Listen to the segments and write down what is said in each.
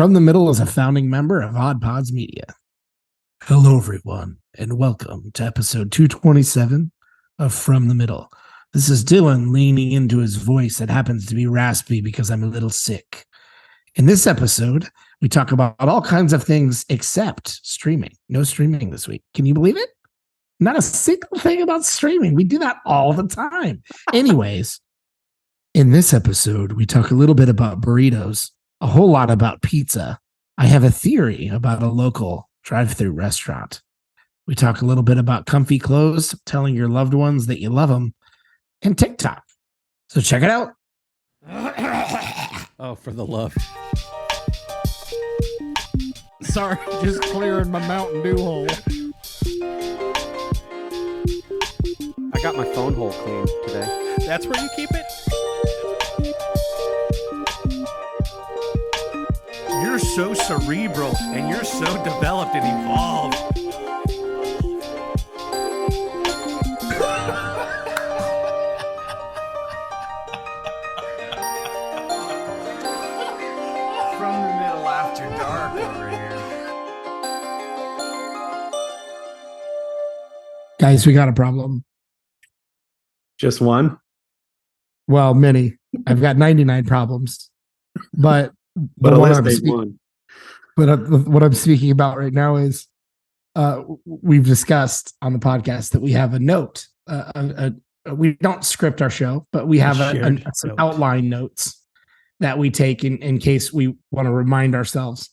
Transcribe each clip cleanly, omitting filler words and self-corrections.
From the Middle is a founding member of Odd Pods Media. Hello, everyone, and welcome to episode 227 of From the Middle. This is Dylan leaning into his voice that happens to be raspy because I'm a little sick. In this episode, we talk about all kinds of things except streaming. No streaming this week. Can you believe it? Not a single thing about streaming. We do that all the time. Anyways, in this episode, we talk a little bit about burritos, a whole lot about pizza. I have a theory about a local drive-through restaurant. We talk a little bit about comfy clothes, telling your loved ones that you love them, and TikTok. So check it out. Oh, for the love. Sorry, just clearing my Mountain Dew hole. I got my phone hole cleaned today. That's where you keep it? You're so cerebral and you're so developed and evolved. From the Middle after dark over here. Guys, we got a problem. Just one? Well, many. I've got 99 problems. But But at what least I'm they speak- won. But what I'm speaking about right now is we've discussed on the podcast that we have a note. We don't script our show, but we have some note. outline notes that we take in case we want to remind ourselves.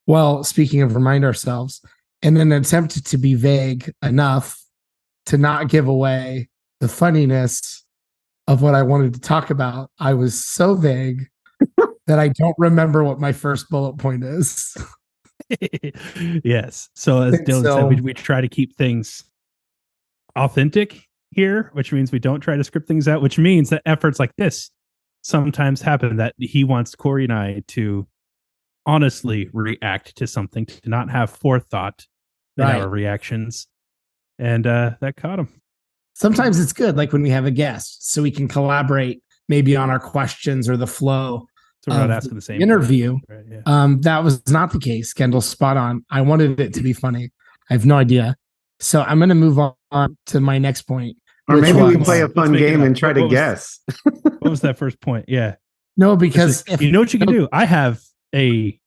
Well, speaking of remind ourselves, in an attempt to be vague enough to not give away the funniness of what I wanted to talk about, I was so vague that I don't remember what my first bullet point is. Yes. So as And Dylan so- said, we try to keep things authentic here, which means we don't try to script things out, which means that efforts like this sometimes happen, that he wants Corey and I to honestly react to something, to not have forethought in Right. our reactions. And that caught him. Sometimes it's good, like when we have a guest, so we can collaborate maybe on our questions or the flow. So we're not Of asking the same interview. question, right? Yeah. That was not the case. Kendall's spot on. I wanted it to be funny. I have no idea. So I'm going to move on to my next point. Or which maybe we was- play a Let's fun make it game up. and try to What was- guess. What was that first point? Yeah. No, because if, You know what you can do? I have a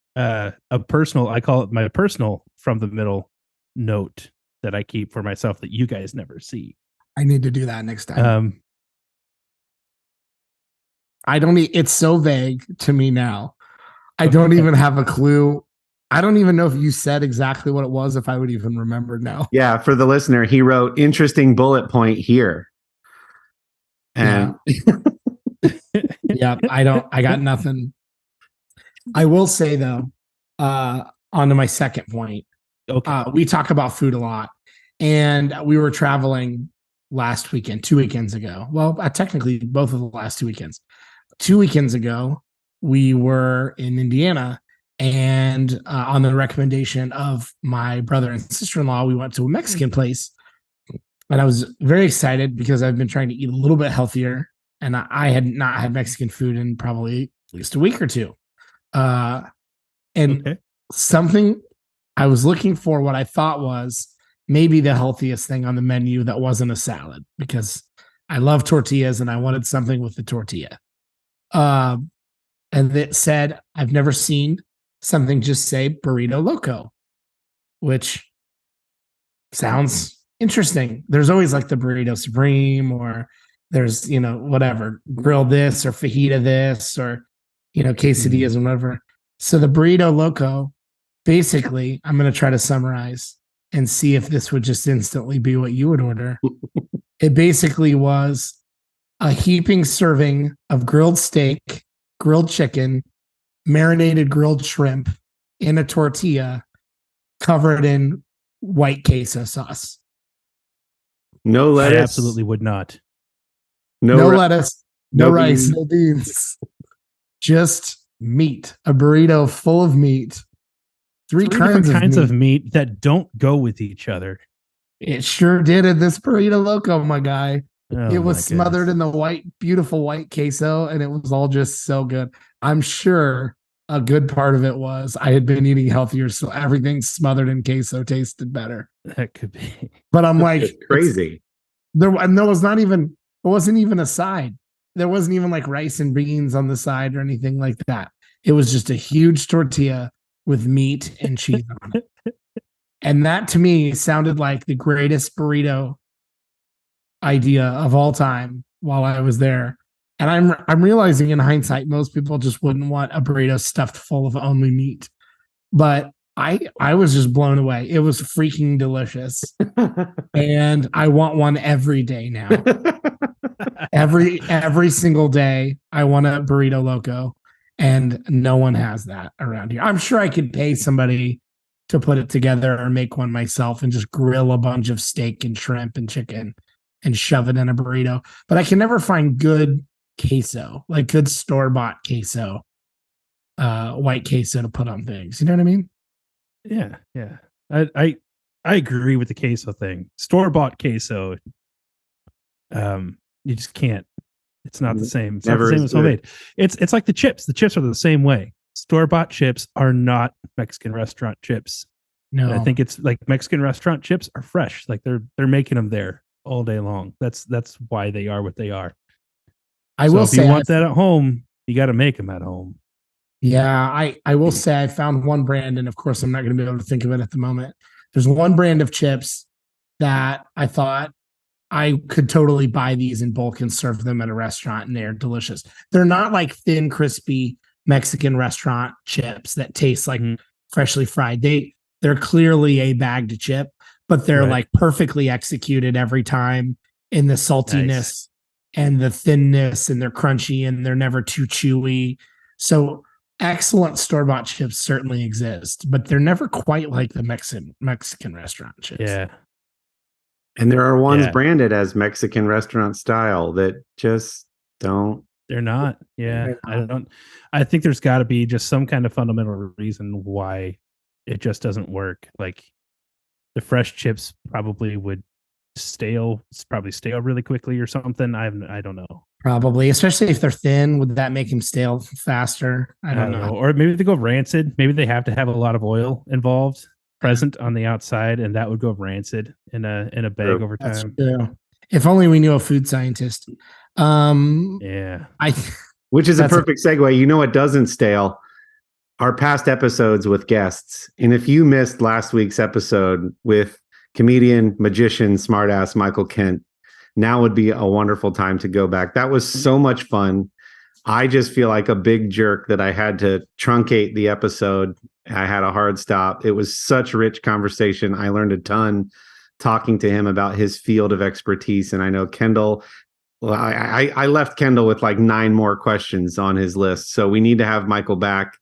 personal, I call it my personal From the Middle note that I keep for myself that you guys never see. I need to do that next time. Um, I don't. It's so vague to me now. I don't even have a clue. I don't even know if you said exactly what it was. If I would even remember now. Yeah, for the listener, he wrote interesting bullet point here. And Yeah, I don't. I got nothing. I will say though, onto my second point. okay. We talk about food a lot, and we were traveling last weekend, 2 weekends ago. Well, technically, both of the last 2 weekends. 2 weekends ago, we were in Indiana, and on the recommendation of my brother and sister-in-law, we went to a Mexican place, and I was very excited because I've been trying to eat a little bit healthier, and I had not had Mexican food in probably at least a week or two. And Okay. something I was looking for, what I thought was maybe the healthiest thing on the menu that wasn't a salad, because I love tortillas and I wanted something with the tortilla. And it said, I've never seen something just say burrito loco, which sounds interesting. There's always like the burrito supreme, or there's, whatever, grill this or fajita this, or, quesadillas and whatever. So the burrito loco, basically, I'm going to try to summarize and see if this would just instantly be what you would order. It basically was a heaping serving of grilled steak, grilled chicken, marinated grilled shrimp in a tortilla covered in white queso sauce. no I lettuce. absolutely would not. No ri- lettuce, no no rice, beans. no beans. Just meat. A burrito full of meat. Three Different kinds of of meat that don't go with each other. It sure did in this burrito loco, my guy. Oh It was my smothered goodness. in the white, beautiful white queso, and it was all just so good. I'm sure a good part of it was I had been eating healthier, so everything smothered in queso tasted better. That could be. But I'm like, It's crazy. there was not even, it wasn't even a side. There wasn't even like rice and beans on the side or anything like that. It was just a huge tortilla with meat and cheese on it. And that to me sounded like the greatest burrito idea of all time while I was there. And I'm realizing in hindsight, most people just wouldn't want a burrito stuffed full of only meat. But I was just blown away. It was freaking delicious. And I want one every day now. Every single day I want a burrito loco, and no one has that around here. I'm sure I could pay somebody to put it together or make one myself and just grill a bunch of steak and shrimp and chicken and shove it in a burrito. But I can never find good queso, like good store-bought queso, white queso to put on things. You know what I mean? Yeah. I agree with the queso thing. Store-bought queso. You just can't. It's not the same. It's Never not the same is as homemade. It's like the chips. The chips are the same way. Store-bought chips are not Mexican restaurant chips. No, I think it's like Mexican restaurant chips are fresh. Like they're making them there all day long. That's why they are what they are. I So will if say you want that at home, you got to make them at home. Yeah, I will say I found one brand, and of course I'm not going to be able to think of it at the moment. There's one brand of chips that I thought I could totally buy these in bulk and serve them at a restaurant, and they're delicious. They're not like thin, crispy Mexican restaurant chips that taste like freshly fried. They're clearly a bagged chip, but they're Right. like perfectly executed every time in the saltiness Nice. and the thinness, and they're crunchy and they're never too chewy. So excellent store-bought chips certainly exist, but they're never quite like the Mexican restaurant chips. Yeah. And there are ones Yeah. branded as Mexican restaurant style that just don't. They're not. Yeah. They're I think there's got to be just some kind of fundamental reason why it just doesn't work. Like the fresh chips probably would stale really quickly or something. I don't know. Probably, especially if they're thin. Would that make them stale faster? I don't know. Or maybe they go rancid. Maybe they have to have a lot of oil involved present on the outside, and that would go rancid in a bag True. over That's time. true. If only we knew a food scientist. Yeah. Which is a That's a- perfect segue. You know what doesn't stale? Our past episodes with guests. And if you missed last week's episode with comedian, magician, smartass Michael Kent, now would be a wonderful time to go back. That was so much fun. I just feel like a big jerk that I had to truncate the episode. I had a hard stop. It was such rich conversation. I learned a ton talking to him about his field of expertise. And I know Kendall, well, I left Kendall with like 9 more questions on his list. So we need to have Michael back.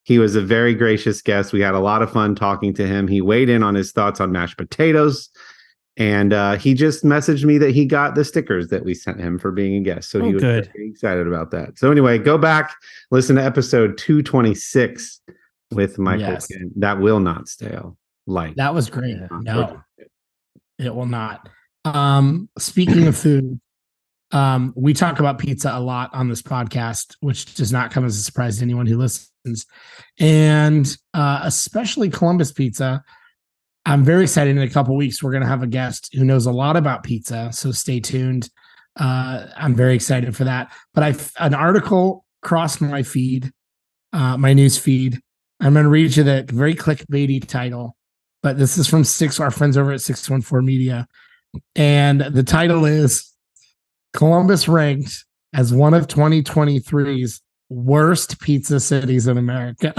He was a very gracious guest. We had a lot of fun talking to him. He weighed in on his thoughts on mashed potatoes. And he just messaged me that he got the stickers that we sent him for being a guest. So he was good. very excited about that. So anyway, go back, listen to episode 226 with Michael Yes. Kent. That will not stale. Like That was great. Yeah. No, it will not. Speaking of food, we talk about pizza a lot on this podcast, which does not come as a surprise to anyone who listens. And especially Columbus pizza. I'm very excited. In a couple of weeks, we're going to have a guest who knows a lot about pizza. So stay tuned. I'm very excited for that. But an article crossed my feed, my news feed. I'm going to read you the very clickbaity title, but this is from our friends over at 614 Media. And the title is Columbus ranked as one of 2023's worst pizza cities in America.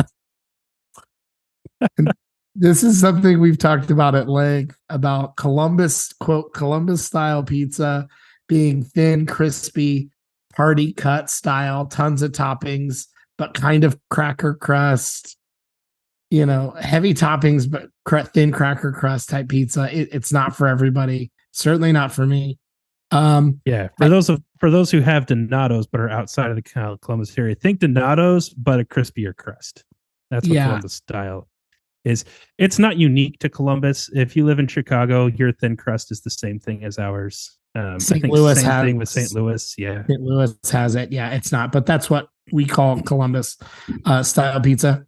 This is something we've talked about at length about Columbus, quote, Columbus style pizza being thin, crispy, party cut style, tons of toppings, but kind of cracker crust, heavy toppings, but thin cracker crust type pizza. It's not for everybody. Certainly not for me. Yeah. For those who have Donato's but are outside of the Columbus area, think Donato's but a crispier crust. That's what Columbus style is. It's not unique to Columbus. If you live in Chicago, your thin crust is the same thing as ours. St. Louis same has thing with St. Louis. Yeah. St. Louis has it. Yeah, it's not, but that's what we call Columbus style pizza.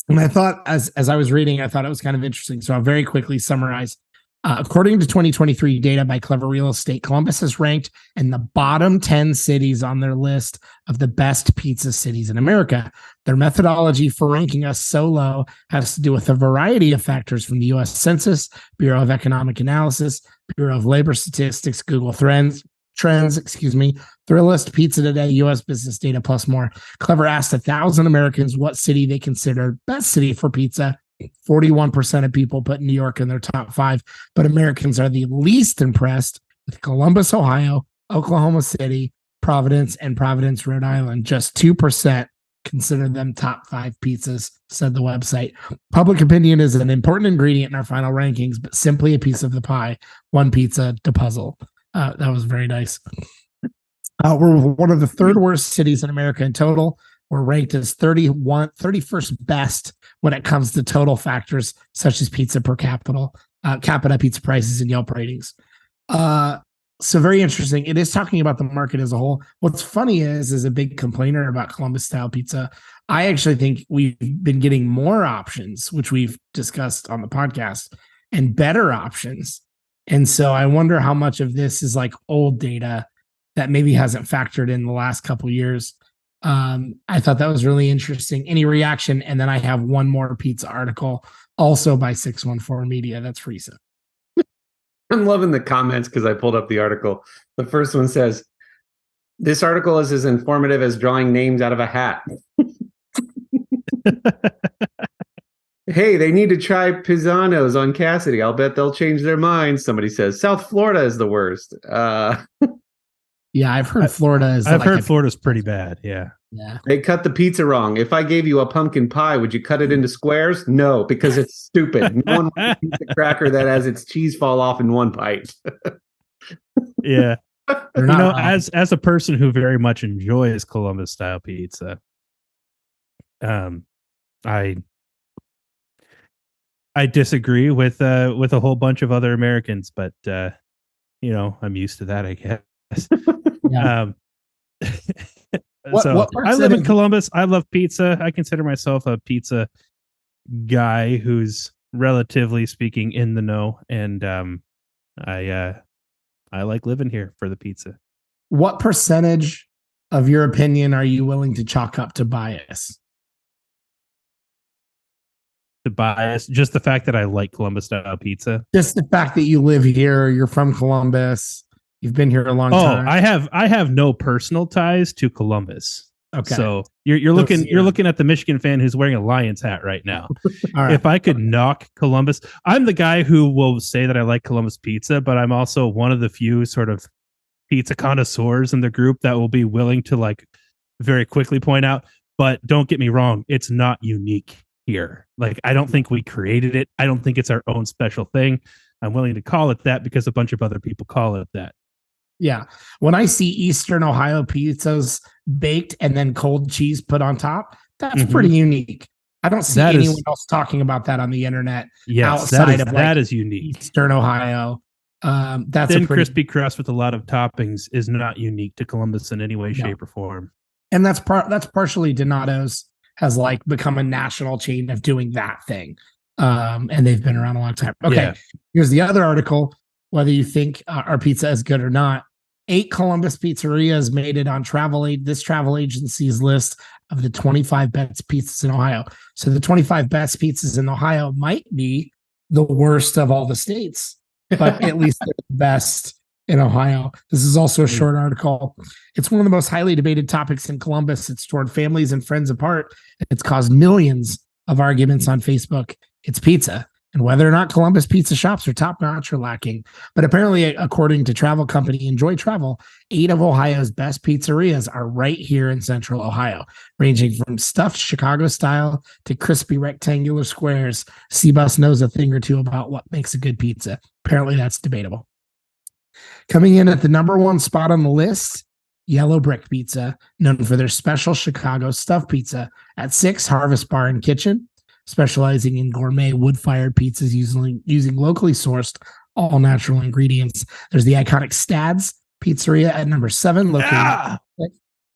And I thought, as I was reading, I thought it was kind of interesting. So I'll very quickly summarize. According to 2023 data by Clever Real Estate, Columbus is ranked in the bottom 10 cities on their list of the best pizza cities in America. Their methodology for ranking us so low has to do with a variety of factors, from the U.S. Census, Bureau of Economic Analysis, Bureau of Labor Statistics, Google Trends, Thrillist, Pizza Today, U.S. Business Data, plus more. Clever asked 1,000 Americans what city they consider best city for pizza. 41% of people put New York in their top 5, but Americans are the least impressed with Columbus, Ohio, Oklahoma City, Providence, and Providence, Rhode Island. Just 2% consider them top 5 pizzas, said the website. Public opinion is an important ingredient in our final rankings, but simply a piece of the pie. One pizza to puzzle. That was very nice. We're one of the third worst cities in America in total. We're ranked as 31st best when it comes to total factors such as pizza per capita pizza prices, and Yelp ratings. So very interesting. It is talking about the market as a whole. What's funny is a big complainer about Columbus style pizza, I actually think we've been getting more options, which we've discussed on the podcast, and better options. And so I wonder how much of this is like old data that maybe hasn't factored in the last couple of years. I thought that was really interesting. Any reaction? And then I have one more pizza article, also by 614 Media. That's Friesa. I'm loving the comments because I pulled up the article. The first one says, "This article is as informative as drawing names out of a hat." "Hey, they need to try Pizzanos on Cassidy. I'll bet they'll change their minds." Somebody says, "South Florida is the worst." Yeah, I've heard Florida is. I've heard Florida's pretty bad. Yeah. "They cut the pizza wrong. If I gave you a pumpkin pie, would you cut it into squares? No, because it's stupid. No one wants a pizza cracker that has its cheese fall off in one bite." Yeah. As a person who very much enjoys Columbus style pizza, I disagree with a whole bunch of other Americans, but I'm used to that, I guess. Yeah. So I live in Columbus. I love pizza. I consider myself a pizza guy who's relatively speaking in the know, and I like living here for the pizza. What percentage of your opinion are you willing to chalk up to bias? To bias, just the fact that I like Columbus style pizza. Just the fact that you live here, you're from Columbus, you've been here a long time. I have no personal ties to Columbus. Okay. So you're looking at the Michigan fan who's wearing a Lions hat right now. All right. If I could knock Columbus, I'm the guy who will say that I like Columbus pizza, but I'm also one of the few sort of pizza connoisseurs in the group that will be willing to like very quickly point out, but don't get me wrong, it's not unique here. Like, I don't think we created it. I don't think it's our own special thing. I'm willing to call it that because a bunch of other people call it that. Yeah. When I see Eastern Ohio pizzas baked and then cold cheese put on top, that's pretty unique. I don't see anyone else talking about that on the internet. Yes, outside that is unique. Eastern Ohio. That's thin, a pretty crispy crust with a lot of toppings is not unique to Columbus in any way, shape, or form. And that's partially Donato's has like become a national chain of doing that thing. And they've been around a long time. Okay. Yeah. Here's the other article. Whether you think our pizza is good or not, 8 Columbus pizzerias made it on this travel agency's list of the 25 best pizzas in Ohio. So the 25 best pizzas in Ohio might be the worst of all the states, but at least they're the best in Ohio. This is also a short article. It's one of the most highly debated topics in Columbus. It's torn families and friends apart. It's caused millions of arguments on Facebook. It's pizza. And whether or not Columbus pizza shops are top-notch or lacking. But apparently, according to travel company Enjoy Travel, 8 of Ohio's best pizzerias are right here in central Ohio, ranging from stuffed Chicago style to crispy rectangular squares. C-Bus knows a thing or two about what makes a good pizza. Apparently, that's debatable. Coming in at the number 1 spot on the list, Yellow Brick Pizza, known for their special Chicago stuffed pizza. At 6, Harvest Bar and Kitchen, specializing in gourmet wood-fired pizzas using locally sourced, all-natural ingredients. There's the iconic Stad's Pizzeria at number 7, located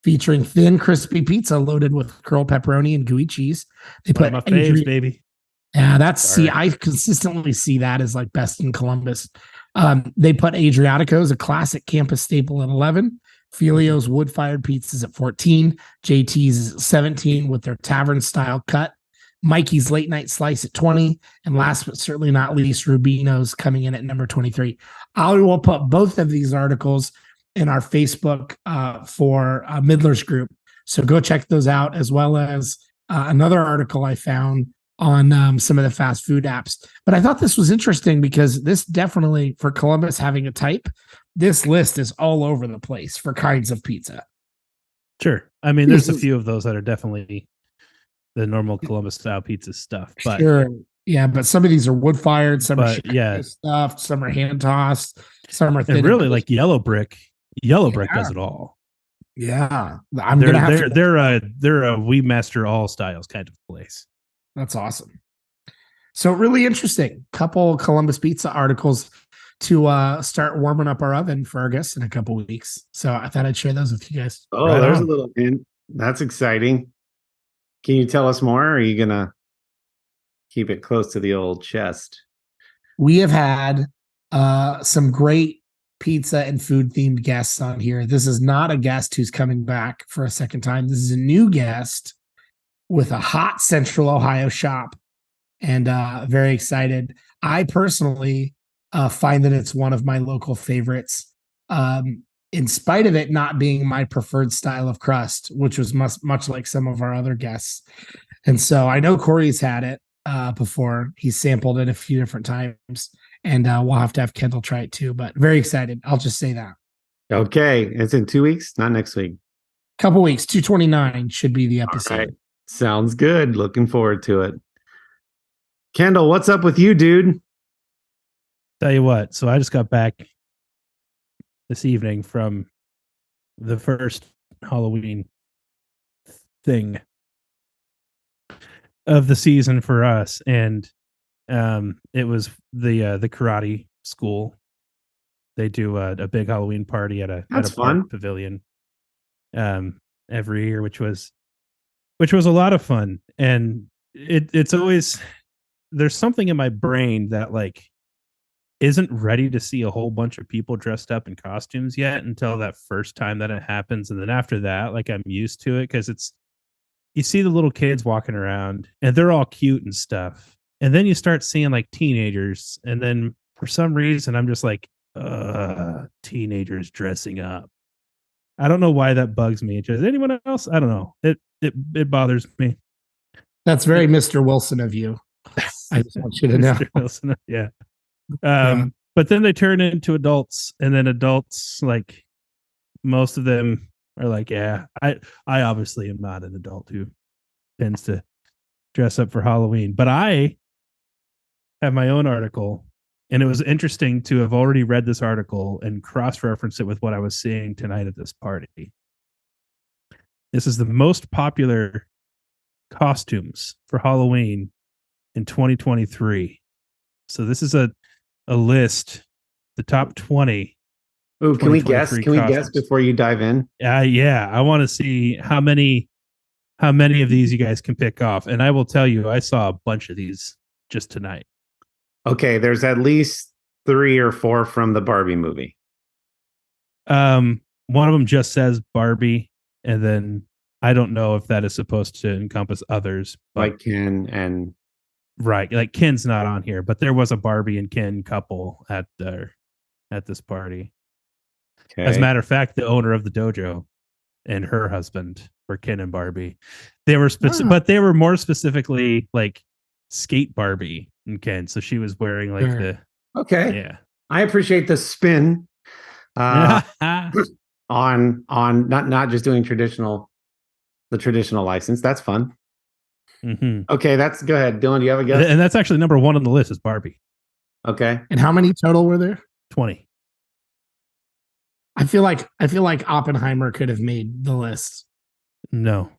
featuring thin, crispy pizza loaded with curled pepperoni and gooey cheese. They One put of my faves, baby. Yeah, that's Sorry. I consistently see that as like best in Columbus. They put Adriatico's, a classic campus staple, at 11. Filio's wood-fired pizzas at 14. JT's is at 17 with their tavern-style cut. Mikey's late night slice at 20. And last but certainly not least, Rubino's coming in at number 23. I will put both of these articles in our Facebook for Midler's group. So go check those out, as well as another article I found on some of the fast food apps. But I thought this was interesting because this definitely, for Columbus having a type, this list is all over the place for kinds of pizza. Sure. I mean, there's a few of those that are definitely the normal Columbus style pizza stuff. But Sure. Yeah, but some of these are wood fired, some are yeah, stuffed, some are hand tossed, some are thin. and really like Yellow Brick. Yellow Brick does it all. Yeah. They're a We Master All styles kind of place. That's awesome. So really interesting. Couple Columbus Pizza articles to start warming up our oven for our guests in a couple weeks. So I thought I'd share those with you guys. Oh, Right there's on. a little hint. That's exciting. Can you tell us more? Or are you gonna keep it close to the old chest? We have had some great pizza and food themed guests on here. This is not a guest who's coming back for a second time. This is a new guest with a hot Central Ohio shop, and very excited. I personally find that it's one of my local favorites, in spite of it not being my preferred style of crust, which was much like some of our other guests. And so I know Corey's had it before. He's sampled it a few different times, and we'll have to have Kendall try it too. But very excited. I'll just say that. Okay, it's in 2 weeks, not next week. Couple weeks, 229 should be the episode. All right. Sounds good. Looking forward to it. Kendall, what's up with you, dude? Tell you what, so I just got back this evening from the first Halloween thing of the season for us, and it was the karate school. They do a big Halloween party at a That's park fun. pavilion every year, which was a lot of fun. And it's always, there's something in my brain that like isn't ready to see a whole bunch of people dressed up in costumes yet until that first time that it happens. And then after that, like I'm used to it because you see the little kids walking around and they're all cute and stuff. And then you start seeing like teenagers. And then for some reason, I'm just like, teenagers dressing up. I don't know why that bugs me. Does anyone else? I don't know. It bothers me. That's very Mr. Wilson of you. I just want you to know. Mr. Wilson, yeah. But then they turn into adults, and then adults, like most of them are like, yeah, I obviously am not an adult who tends to dress up for Halloween, but I have my own article, and it was interesting to have already read this article and cross-reference it with what I was seeing tonight at this party. This is the most popular costumes for Halloween in 2023. So this is a list, the top 20. Oh, can we guess? 2023 Can we guess costumes. before you dive in? Yeah, I want to see how many of these you guys can pick off. And I will tell you, I saw a bunch of these just tonight. Okay, there's at least 3 or 4 from the Barbie movie. One of them just says Barbie, and then I don't know if that is supposed to encompass others. But Like Ken and right, like Ken's not on here, but there was a Barbie and Ken couple at this party. okay. As a matter of fact, the owner of the dojo and her husband were Ken and Barbie. They were but they were more specifically like skate Barbie and Ken. So she was wearing like Sure. Okay. yeah. I appreciate the spin on not just doing the traditional license. That's fun. hmm Okay, go ahead. Dylan, do you have a guess? And that's actually number 1 on the list is Barbie. Okay. And how many total were there? 20. I feel like Oppenheimer could have made the list. No.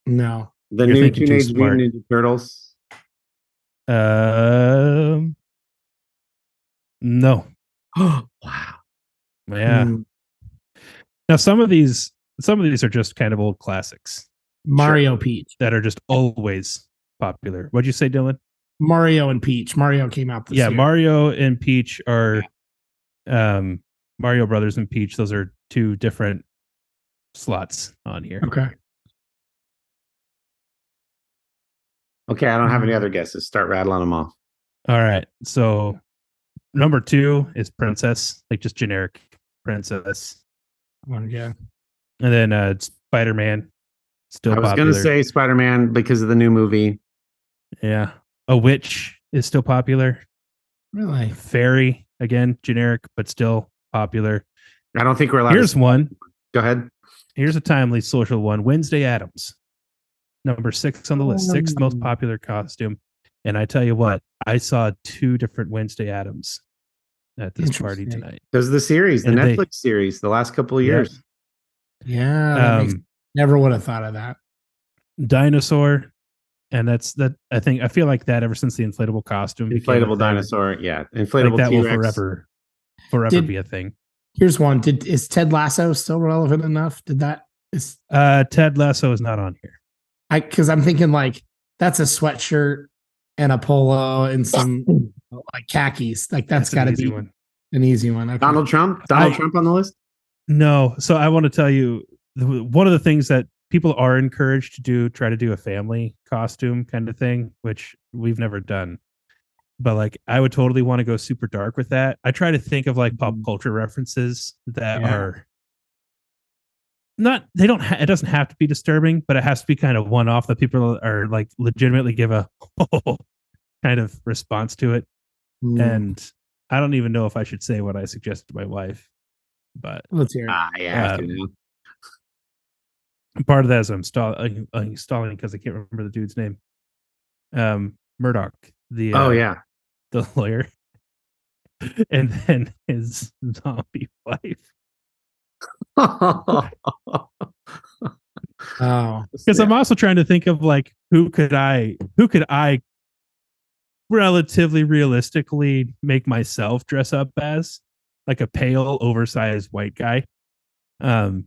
No. The You're new thinking too Teenage smart. Mutant Ninja Turtles. No. wow. Yeah. Mm. Now some of these some of these are just kind of old classics Mario Peach. that are just always popular. What'd you say, Dylan? Mario and Peach. Mario came out this Yeah, year. Mario and Peach are Mario Brothers and Peach. Those are two different slots on here. Okay. Okay, I don't have any other guesses. Start rattling them off. All right. So number 2 is Princess, like just generic Princess. Yeah. And then Spider-Man, still I was popular. going to say Spider-Man because of the new movie. Yeah. A Witch is still popular. Really? Fairy, again, generic, but still popular. I don't think we're allowed Here's to. one. Go ahead. Here's a timely social one. Wednesday Addams. Number 6 on the list. 6th most popular costume. And I tell you what, I saw 2 different Wednesday Addams at this party Interesting. tonight. Because the series, the And they- Netflix series, the last couple of Yeah. years. Yeah. that makes- never would have thought of that. Dinosaur. And that's that. I feel like that ever since the inflatable costume, became a Inflatable thing, dinosaur. Yeah. like Inflatable that will T-Rex. forever Did- be a thing. Here's one. Is Ted Lasso still relevant enough? Did that is Ted Lasso is not on here. because I'm thinking like that's a sweatshirt and a polo and some like khakis. Like that's an got to easy be one. an easy one. Okay. Donald Trump on the list? No. So I want to tell you one of the things that people are encouraged to do, try to do a family costume kind of thing, which we've never done. But like, I would totally want to go super dark with that. I try to think of like pop culture references that Yeah. are not, they don't, it doesn't have to be disturbing, but it has to be kind of one off that people are like legitimately give a kind of response to it. Hmm. And I don't even know if I should say what I suggested to my wife, but Let's hear it. Yeah, I have to know. part of that is I'm stalling because I can't remember the dude's name. Murdoch, the Oh, yeah. the lawyer, and then his zombie wife. Oh, Because I'm also trying to think of like who could I relatively realistically make myself dress up as, like a pale, oversized white guy. And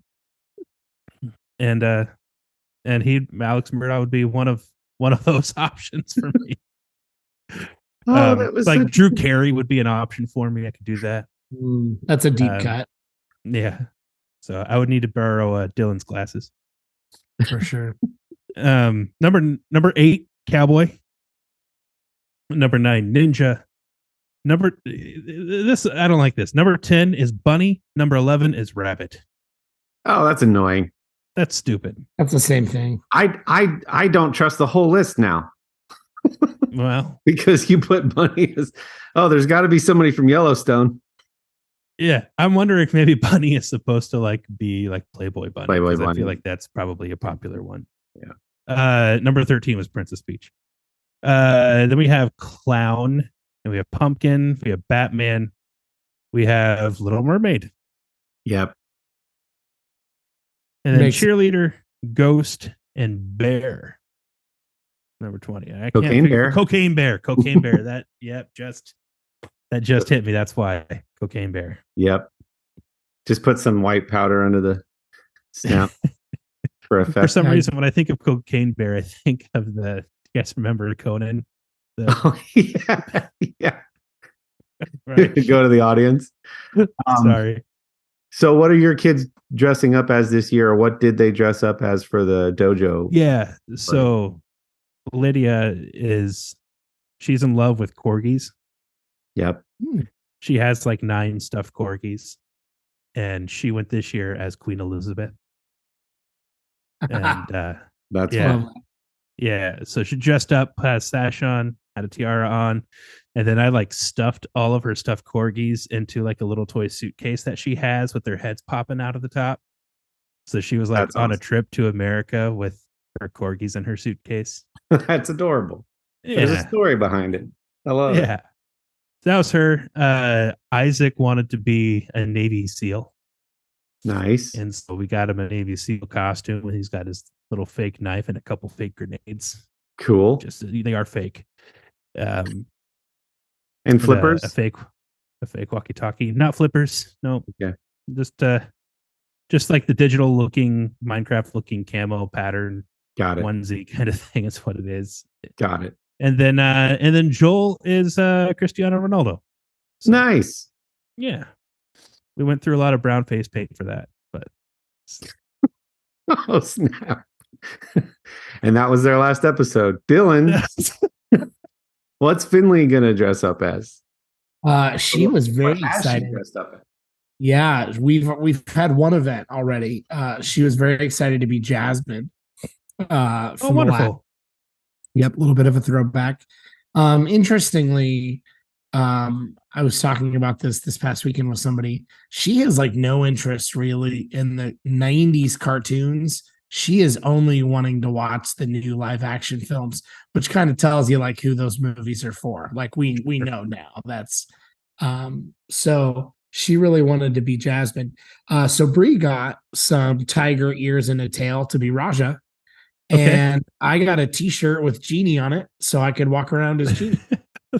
Alex Murdaugh would be one of those options for me. That was like such- Drew Carey would be an option for me. I could do that. that's a deep Um, cut Yeah. So I would need to borrow Dylan's glasses. for sure. Number 8, Cowboy. Number 9, Ninja. This I don't like this. Number 10 is Bunny. Number 11 is Rabbit. Oh, that's annoying. That's stupid. That's the same thing. I don't trust the whole list now Well, because you put Bunny as. Oh, there's got to be somebody from Yellowstone. yeah. I'm wondering if maybe Bunny is supposed to like be like Playboy Bunny. Playboy 'cause I Bunny. feel like that's probably a popular one. Yeah. Number 13 was Princess Peach. Then we have Clown, and we have Pumpkin, we have Batman, we have Little Mermaid, Yep. and then Makes- Cheerleader, Ghost, and Bear. Number 20. I can't Cocaine figure- Bear. Cocaine Bear. Cocaine Bear. That just hit me. That's why. Cocaine Bear. Yep. Just put some white powder under the snout for For effect. some I- reason, when I think of Cocaine Bear, I think of the. You guys remember Conan? Oh, yeah. Yeah. Right. Go to the audience. Sorry. So, what are your kids dressing up as this year, or what did they dress up as for the dojo? Yeah. So Lydia she's in love with corgis. Yep. She has like 9 stuffed corgis, and she went this year as Queen Elizabeth. And That's Yeah. fun. Lovely. yeah, so she dressed up, had a sash on, had a tiara on, and then I like stuffed all of her stuffed corgis into like a little toy suitcase that she has with their heads popping out of the top. So she was like That's on a awesome. trip to America with her corgis in her suitcase. That's adorable. There's a Yeah. story behind it. I love it. Yeah. That was her. Isaac wanted to be a Navy SEAL. Nice. And so we got him a Navy SEAL costume. And he's got his little fake knife and a couple fake grenades. Cool. Just they are fake. And and flippers. a fake walkie-talkie. Not flippers. No. Okay. Just just like the digital looking Minecraft looking camo pattern Got it. onesie kind of thing is what it is. Got it. And then Joel is Cristiano Ronaldo. So, Nice. yeah. We went through a lot of brown face paint for that, but Oh, snap. And that was their last episode. Dylan, what's Finley going to dress up as? She was very What has she excited. dressed up as? Yeah, we've had one event already. She was very excited to be Jasmine. oh, From the last- wonderful. Yep, a little bit of a throwback. Interestingly, I was talking about this past weekend with somebody. She has like no interest really in the 90s cartoons. She is only wanting to watch the new live action films, which kind of tells you like who those movies are for. Like we know now. That's so she really wanted to be Jasmine. So Bree got some tiger ears and a tail to be Raja. Okay. And I got a t-shirt with Genie on it so I could walk around as Genie. T-shirt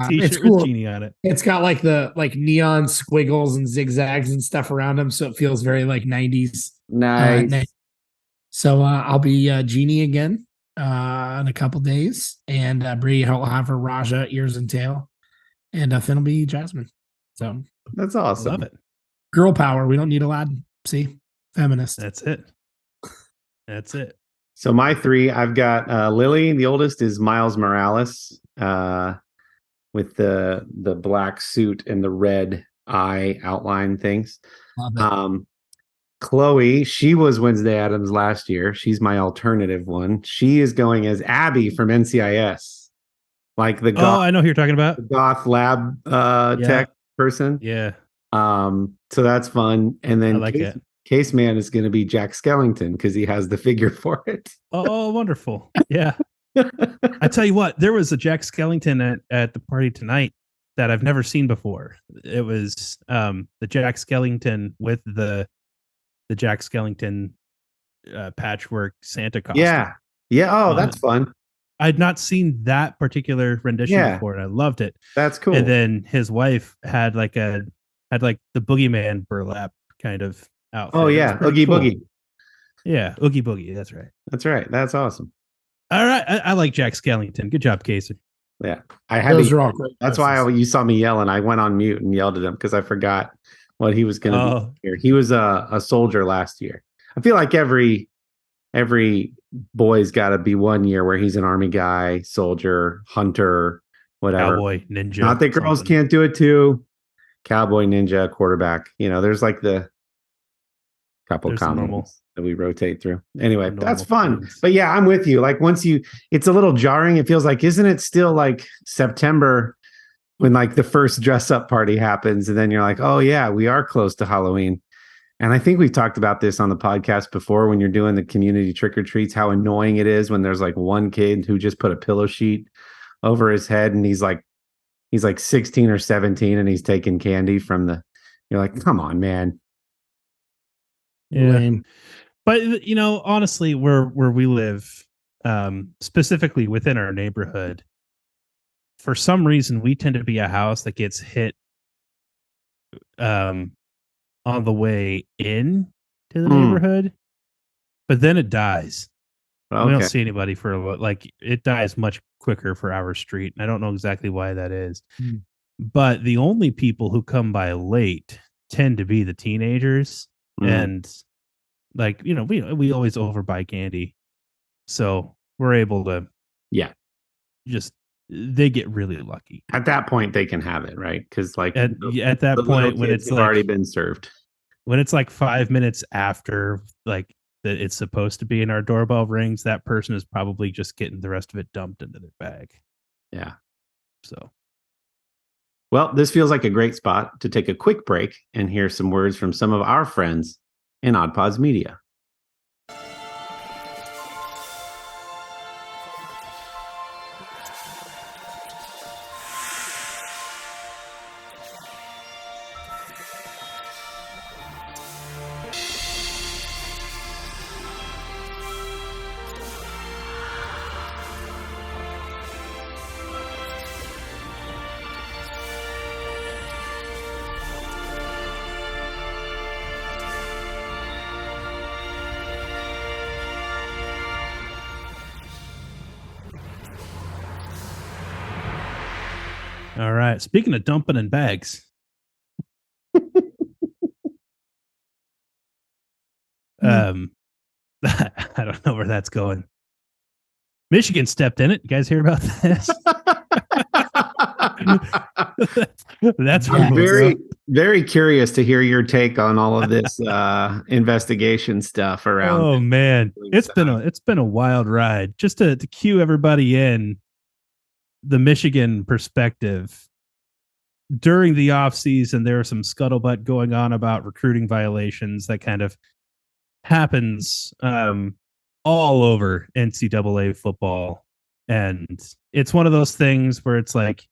it's cool. with Genie on it. It's got like the neon squiggles and zigzags and stuff around them, so it feels very like 90s. Nice. So I'll be Genie again in a couple days, and Bree will have her Raja ears and tail, and Finn will be Jasmine. So That's I awesome. love it. girl power. We don't need Aladdin. See, feminist. That's it. That's it. So my three, I've got Lily, the oldest, is Miles Morales, with the black suit and the red eye outline things. Love it. Chloe, she was Wednesday Addams last year. She's my alternative one. She is going as Abby from NCIS, like the Oh, I know who you're talking about. goth lab tech person. Yeah, So that's fun. And then I like it. Case Man is going to be Jack Skellington because he has the figure for it. Oh, wonderful. Yeah. I tell you what, there was a Jack Skellington at the party tonight that I've never seen before. It was the Jack Skellington with the Jack Skellington patchwork Santa costume. Yeah. Oh, that's fun. I'd not seen that particular rendition before, and I loved it. That's cool. And then his wife had like the Boogeyman burlap kind of outfit. Oh It was yeah, pretty Oogie cool. Boogie. Yeah, Oogie Boogie. That's right. That's right. That's awesome. All right, I like Jack Skellington. Good job, Casey. Yeah, I had Those to. are all great. That's why choices. you saw me yelling. I went on mute and yelled at him because I forgot what he was going to Oh, be here. He was a soldier last year. I feel like every boy's got to be 1 year where he's an army guy, soldier, hunter, whatever. cowboy, ninja. Not that girls something. can't do it too. Cowboy, ninja, quarterback. There's like the couple There's the common normal- ones that we rotate through. Anyway, the that's normal fun. things. But yeah, I'm with you. Like it's a little jarring. It feels like, isn't it still like September when like the first dress up party happens? And then you're like, oh yeah, we are close to Halloween. And I think we've talked about this on the podcast before when you're doing the community trick or treats, how annoying it is when there's like one kid who just put a pillow sheet over his head and he's like 16 or 17 and he's taking candy from you're like, come on, man. Yeah. Lame. But honestly, where we live, specifically within our neighborhood, for some reason we tend to be a house that gets hit on the way in to the neighborhood, but then it dies. We don't Okay. see anybody for like it dies much quicker for our street. I don't know exactly why that is. Hmm. But the only people who come by late tend to be the teenagers. Mm. And like, we always overbuy candy. So we're able to they get really lucky. At that point, they can have it, right? Because like At that the point little when kids it's have like already been served. when it's like 5 minutes after like that it's supposed to be and our doorbell rings, that person is probably just getting the rest of it dumped into their bag. Yeah. So Well, this feels like a great spot to take a quick break and hear some words from some of our friends in Odd Pods Media. All right. Speaking of dumping in bags, I don't know where that's going. Michigan stepped in it. You guys hear about this? That's where I'm we'll very, go. very curious to hear your take on all of this investigation stuff around. Oh man, it's stuff. been a wild ride. Just to cue everybody in, the Michigan perspective. During the offseason, there was some scuttlebutt going on about recruiting violations that kind of happens all over NCAA football. And it's one of those things where it's like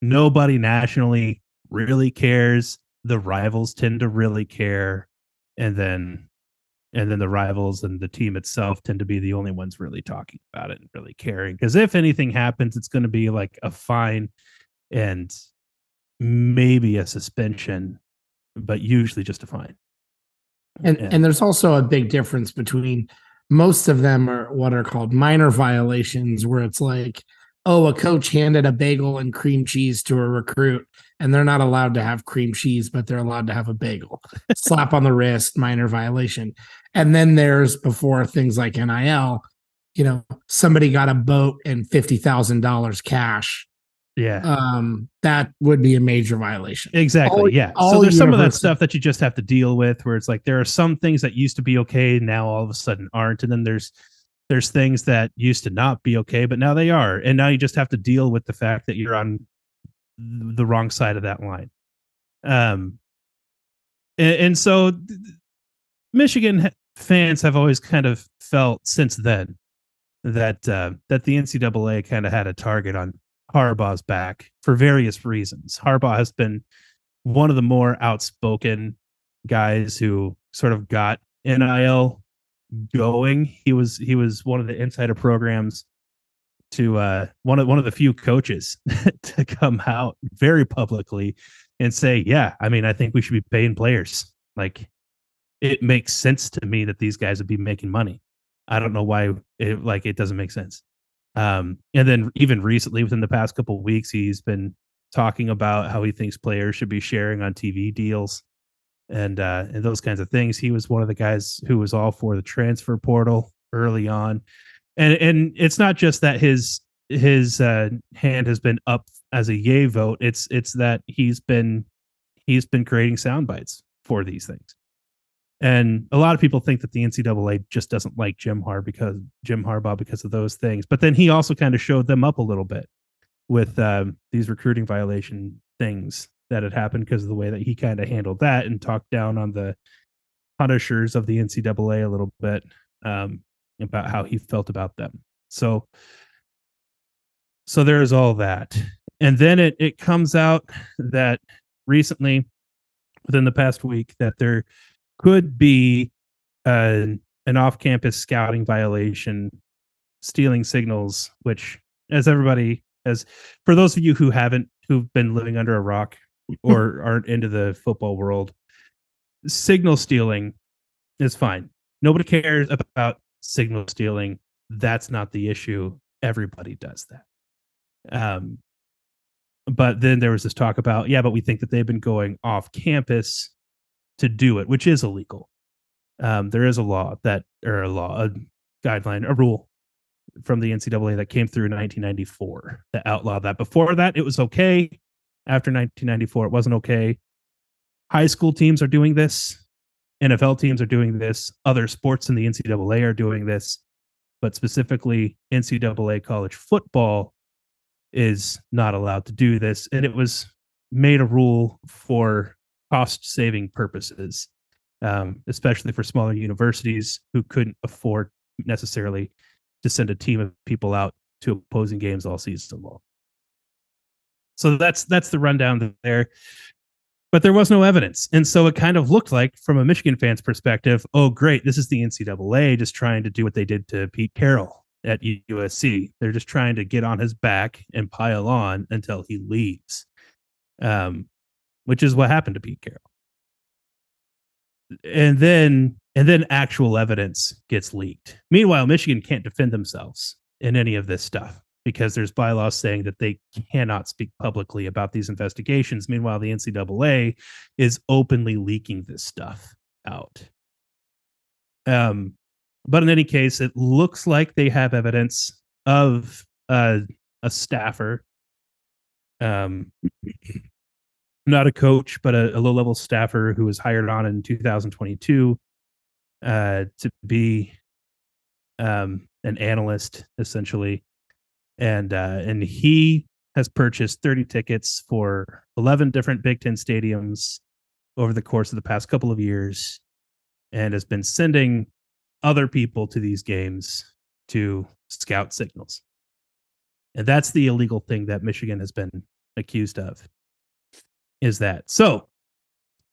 nobody nationally really cares. The rivals tend to really care. And then the rivals and the team itself tend to be the only ones really talking about it and really caring. Because if anything happens, it's going to be like a fine and maybe a suspension, but usually just a fine. And there's also a big difference between most of them are what are called minor violations, where it's like, oh, a coach handed a bagel and cream cheese to a recruit, and they're not allowed to have cream cheese, but they're allowed to have a bagel. Slap on the wrist, minor violation. And then there's before things like NIL, somebody got a boat and $50,000 cash. Yeah. That would be a major violation. Exactly. So there's some of that stuff that you just have to deal with where it's like there are some things that used to be okay, now all of a sudden aren't. And then there's things that used to not be okay, but now they are. And now you just have to deal with the fact that you're on the wrong side of that line. And so Michigan fans have always kind of felt since then that the NCAA kind of had a target on Harbaugh's back for various reasons. Harbaugh has been one of the more outspoken guys who sort of got NIL going. He was one of the insider programs to one of the few coaches to come out very publicly and say, yeah, I mean, I think we should be paying players. Like, it makes sense to me that these guys would be making money. I don't know why it doesn't make sense. And then even recently, within the past couple of weeks, he's been talking about how he thinks players should be sharing on TV deals and those kinds of things. He was one of the guys who was all for the transfer portal early on. And it's not just that his hand has been up as a yay vote. It's that he's been creating sound bites for these things. And a lot of people think that the NCAA just doesn't like Jim Harbaugh because of those things. But then he also kind of showed them up a little bit with these recruiting violation things that had happened because of the way that he kind of handled that and talked down on the punishers of the NCAA a little bit about how he felt about them. So there's all that. And then it comes out that recently, within the past week, that there could be an off-campus scouting violation, stealing signals, which, for those of you who've been living under a rock or aren't into the football world, signal stealing is fine. Nobody cares about signal stealing. That's not the issue. Everybody does that. But then there was this talk about, but we think that they've been going off campus to do it, which is illegal. There is a guideline, a rule from the NCAA that came through in 1994 that outlawed that. Before that, it was okay. After 1994, it wasn't okay. High school teams are doing this. NFL teams are doing this. Other sports in the NCAA are doing this. But specifically, NCAA college football is not allowed to do this. And it was made a rule for cost-saving purposes, especially for smaller universities who couldn't afford necessarily to send a team of people out to opposing games all season long. So that's the rundown there. But there was no evidence. And so it kind of looked like, from a Michigan fan's perspective, oh, great, this is the NCAA just trying to do what they did to Pete Carroll at USC. They're just trying to get on his back and pile on until he leaves, which is what happened to Pete Carroll. And then actual evidence gets leaked. Meanwhile, Michigan can't defend themselves in any of this stuff because there's bylaws saying that they cannot speak publicly about these investigations. Meanwhile, the NCAA is openly leaking this stuff out. But in any case, it looks like they have evidence of a staffer, not a coach, but a low-level staffer who was hired on in 2022 to be an analyst, essentially, and he has purchased 30 tickets for 11 different Big Ten stadiums over the course of the past couple of years, and has been sending other people to these games to scout signals. And that's the illegal thing that Michigan has been accused of, is that. So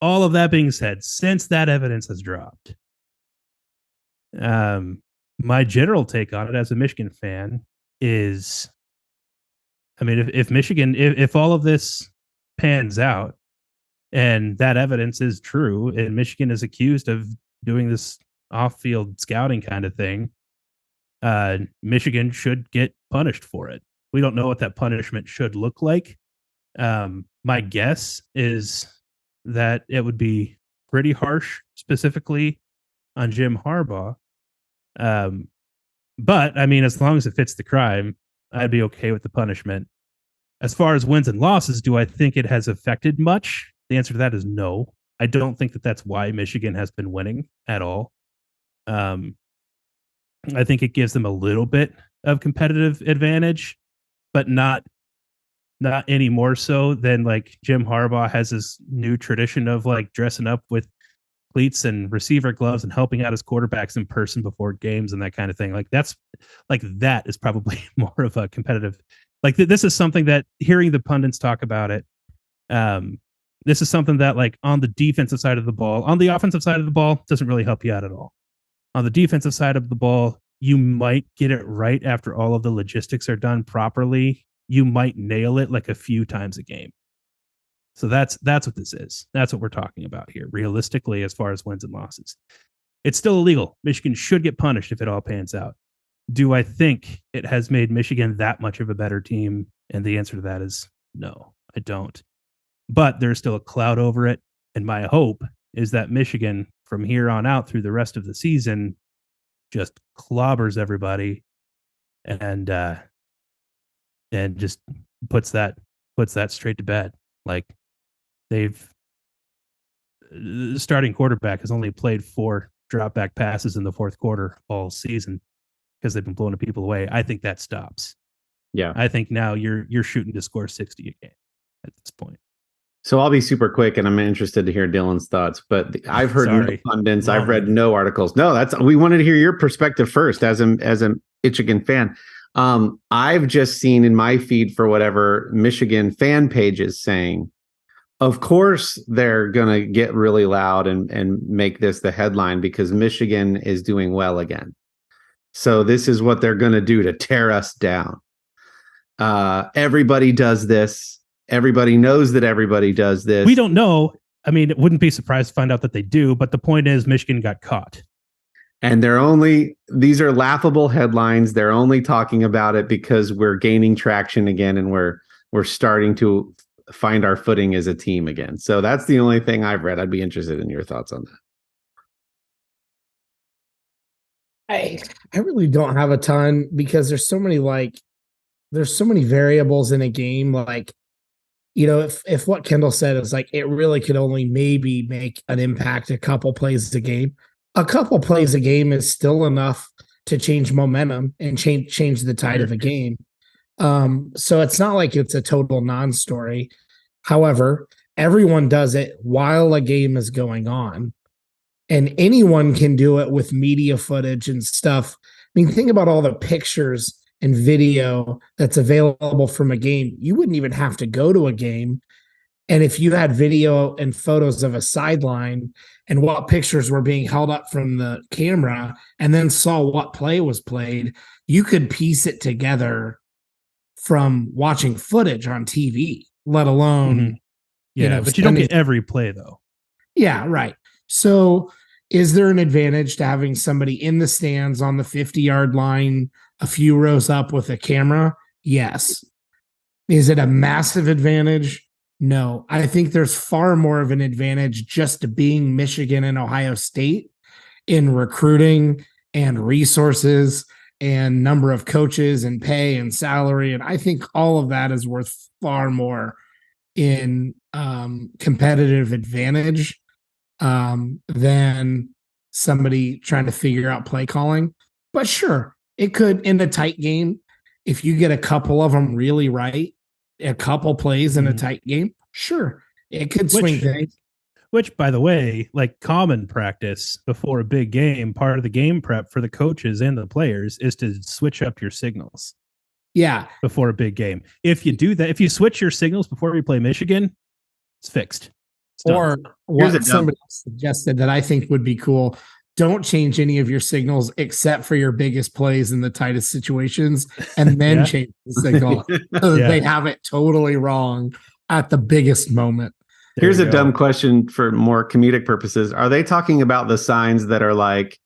all of that being said, since that evidence has dropped, my general take on it as a Michigan fan is, I mean, if Michigan, if all of this pans out and that evidence is true and Michigan is accused of doing this off-field scouting kind of thing, Michigan should get punished for it. We don't know what that punishment should look like. My guess is that it would be pretty harsh, specifically on Jim Harbaugh. But I mean, as long as it fits the crime, I'd be okay with the punishment. As far as wins and losses, do I think it has affected much? The answer to that is no. I don't think that that's why Michigan has been winning at all. I think it gives them a little bit of competitive advantage, but not any more so than like Jim Harbaugh has this new tradition of like dressing up with cleats and receiver gloves and helping out his quarterbacks in person before games and that kind of thing. Like that is probably more of a competitive, like this is something that, hearing the pundits talk about it, this is something that, like, on the defensive side of the ball, on the offensive side of the ball, doesn't really help you out at all. On the defensive side of the ball, you might get it right after all of the logistics are done properly. You might nail it like a few times a game. So that's what this is. That's what we're talking about here, realistically, as far as wins and losses. It's still illegal. Michigan should get punished if it all pans out. Do I think it has made Michigan that much of a better team? And the answer to that is no, I don't. But there's still a cloud over it. And my hope is that Michigan, from here on out through the rest of the season, just clobbers everybody and just puts that straight to bed. Like, the starting quarterback has only played 4 drop back passes in the fourth quarter all season because they've been blowing people away. I think that stops. Yeah. I think now you're shooting to score 60 a game at this point. So I'll be super quick, and I'm interested to hear Dylan's thoughts. But I've heard no pundits. I've read no articles. No, we wanted to hear your perspective first as a Michigan fan. I've just seen in my feed, for whatever, Michigan fan pages saying, of course they're going to get really loud and make this the headline because Michigan is doing well again. So this is what they're going to do to tear us down. Everybody does this. Everybody knows that everybody does this. We don't know. I mean, it wouldn't be surprised to find out that they do, but the point is Michigan got caught. And these are laughable headlines. They're only talking about it because we're gaining traction again and we're starting to find our footing as a team again. So that's the only thing I've read. I'd be interested in your thoughts on that. I really don't have a ton because there's so many variables in a game. Like, you know, if what Kendall said is like, it really could only maybe make an impact a couple plays a game. A couple plays a game is still enough to change momentum and change the tide of a game. So it's not like it's a total non-story. However, everyone does it while a game is going on. And anyone can do it with media footage and stuff. I mean, think about all the pictures and video that's available from a game. You wouldn't even have to go to a game. And if you had video and photos of a sideline and what pictures were being held up from the camera and then saw what play was played, you could piece it together from watching footage on TV, let alone, but you don't get every play though. Yeah, right. So is there an advantage to having somebody in the stands on the 50-yard line, a few rows up with a camera? Yes. Is it a massive advantage? No. I think there's far more of an advantage just to being Michigan and Ohio State in recruiting and resources and number of coaches and pay and salary. And I think all of that is worth far more in competitive advantage than somebody trying to figure out play calling. But sure, it could in a tight game. If you get a couple of them really right, a couple plays in a tight game, sure, it could swing things. Which, by the way, like common practice before a big game, part of the game prep for the coaches and the players is to switch up your signals. Yeah. Before a big game. If you do that, if you switch your signals before you play Michigan, it's fixed. It's done. Or what somebody suggested that I think would be cool. Don't change any of your signals except for your biggest plays in the tightest situations, and then change the signal so that they have it totally wrong at the biggest moment. Here's a dumb question for more comedic purposes. Are they talking about the signs that are like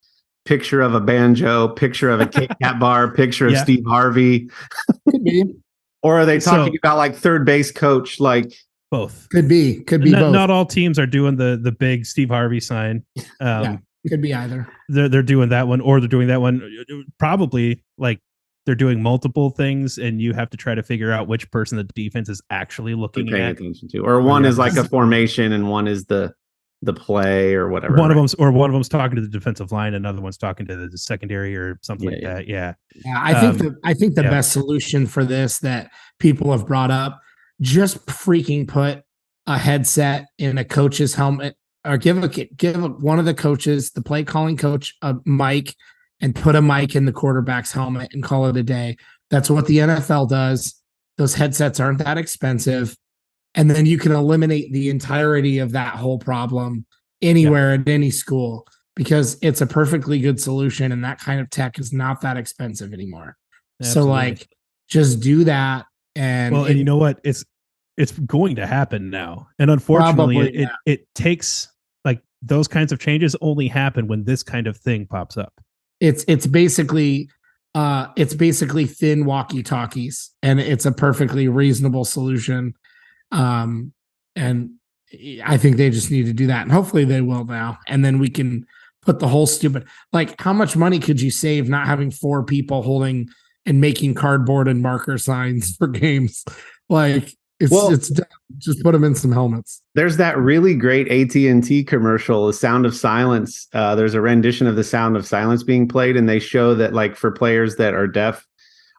picture of a banjo, picture of a Kit Kat bar, picture of Steve Harvey? Could be. Or are they talking about like third base coach? Like both. Could be both. Not all teams are doing the big Steve Harvey sign. Could be either. They're doing that one, or they're doing that one. Probably like they're doing multiple things, and you have to try to figure out which person the defense is actually looking at. Attention to. Or one is like a formation, and one is the play or whatever. One of them's talking to the defensive line, another one's talking to the secondary or something like that. Yeah. I think the best solution for this that people have brought up, just freaking put a headset in a coach's helmet, or give one of the coaches, the play calling coach, a mic, and put a mic in the quarterback's helmet and call it a day. That's what the NFL does. Those headsets aren't that expensive. And then you can eliminate the entirety of that whole problem anywhere at any school, because it's a perfectly good solution. And that kind of tech is not that expensive anymore. Absolutely. So like, just do that. And and you know what? It's going to happen now. And unfortunately, it takes like those kinds of changes only happen when this kind of thing pops up. It's basically thin walkie-talkies, and it's a perfectly reasonable solution. And I think they just need to do that, and hopefully they will now. And then we can put the whole stupid, like, how much money could you save not having 4 people holding and making cardboard and marker signs for games? Like, it's just put them in some helmets. There's that really great AT&T commercial, The Sound of Silence. There's a rendition of The Sound of Silence being played, and they show that, like, for players that are deaf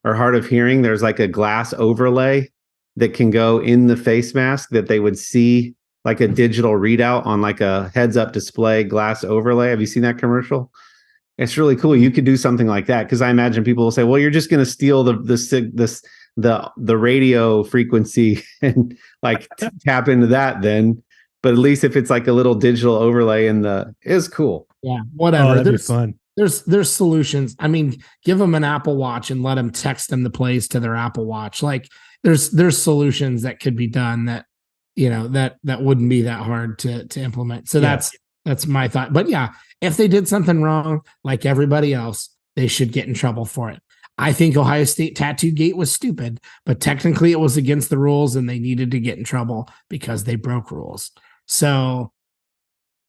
or hard of hearing, there's like a glass overlay that can go in the face mask that they would see, like a digital readout on like a heads-up display glass overlay. Have you seen that commercial? It's really cool. You could do something like that, because I imagine people will say, well, you're just going to steal the radio frequency and like tap into that then. But at least if it's like a little digital overlay is cool. Yeah, whatever. That'd be fun. There's solutions. I mean, give them an Apple Watch and let them text them the plays to their Apple Watch. Like, there's solutions that could be done that, you know, that wouldn't be that hard to implement. So that's my thought. But yeah, if they did something wrong, like everybody else, they should get in trouble for it. I think Ohio State Tattoo Gate was stupid, but technically it was against the rules, and they needed to get in trouble because they broke rules. So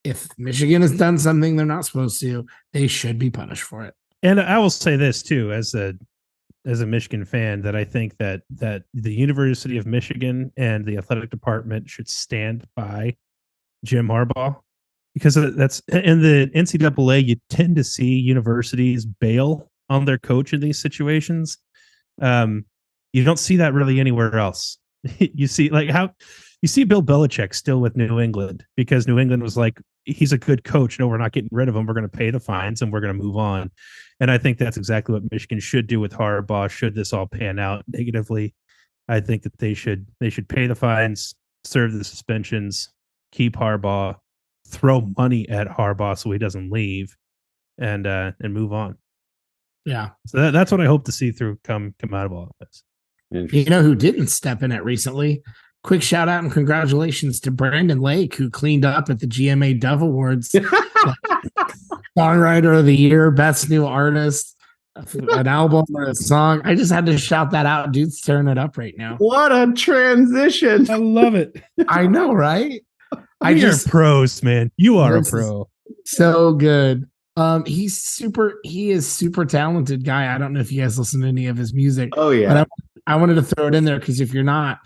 if Michigan has done something they're not supposed to, they should be punished for it. And I will say this too, as a Michigan fan, that I think that the University of Michigan and the athletic department should stand by Jim Harbaugh, because that's in the NCAA. You tend to see universities bail on their coach in these situations. You don't see that really anywhere else. You see Bill Belichick still with New England, because New England was like, he's a good coach. No, we're not getting rid of him. We're going to pay the fines and we're going to move on. And I think that's exactly what Michigan should do with Harbaugh. Should this all pan out negatively, I think that they should pay the fines, serve the suspensions, keep Harbaugh, throw money at Harbaugh so he doesn't leave, and move on. Yeah. So that's what I hope to see come out of all of this. You know who didn't step in it recently? Quick shout out and congratulations to Brandon Lake, who cleaned up at the GMA Dove Awards. Songwriter of the Year, Best New Artist. an album or a song. I just had to shout that out. Dude's tearing it up right now. What a transition. I love it. I know, right? I We just are pros, man. You are a This is- pro. so good. He is super talented guy. I don't know if you guys listen to any of his music, Oh yeah. but I wanted to throw it in there because if you're not,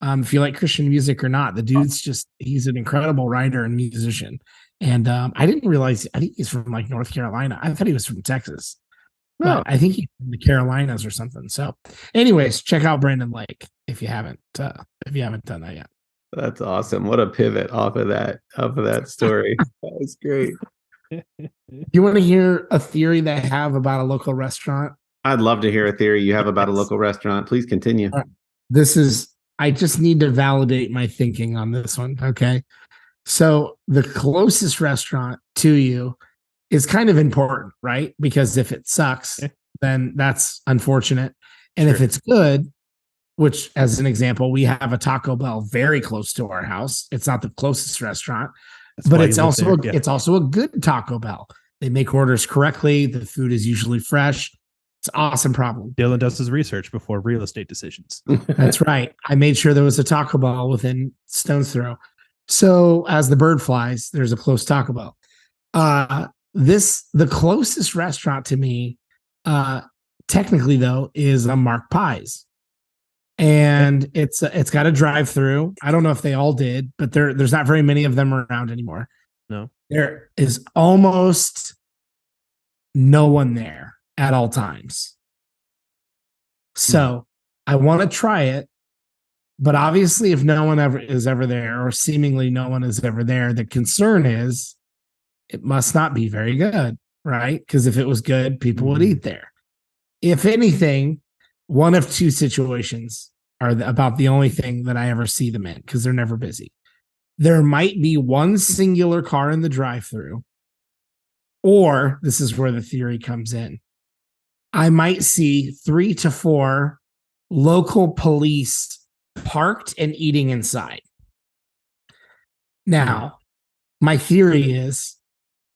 if you like Christian music or not, the dude's he's an incredible writer and musician. And I didn't realize, I think he's from like North Carolina. I thought he was from Texas. No. But I think he's from the Carolinas or something. So anyways, check out Brandon Lake if you haven't done that yet. That's awesome. What a pivot off of that story. That was great. You want to hear a theory that I have about a local restaurant? I'd love to hear a theory you have about a local restaurant. Please continue. I just need to validate my thinking on this one. Okay. So the closest restaurant to you is kind of important, right? Because if it sucks, then that's unfortunate. And if it's good, which as an example, we have a Taco Bell very close to our house. It's not the closest restaurant, That's but why it's you live also there. Yeah. it's also a good Taco Bell. They make orders correctly. The food is usually fresh. It's an awesome problem. Dylan does his research before real estate decisions. That's right. I made sure there was a Taco Bell within stone's throw. So as the bird flies, there's a close Taco Bell. The closest restaurant to me, technically though, is a Mark Pies. And it's got a drive-through. I don't know if they all did, but there's not very many of them around anymore. No. There is almost no one there at all times. So I want to try it, but obviously if no one is ever there, or seemingly no one is ever there, the concern is it must not be very good, right? Because if it was good, people would eat there. If anything, one of two situations are about the only thing that I ever see them in, because they're never busy. There might be one singular car in the drive-through, or this is where the theory comes in. I might see 3 to 4 local police parked and eating inside. Now, my theory is,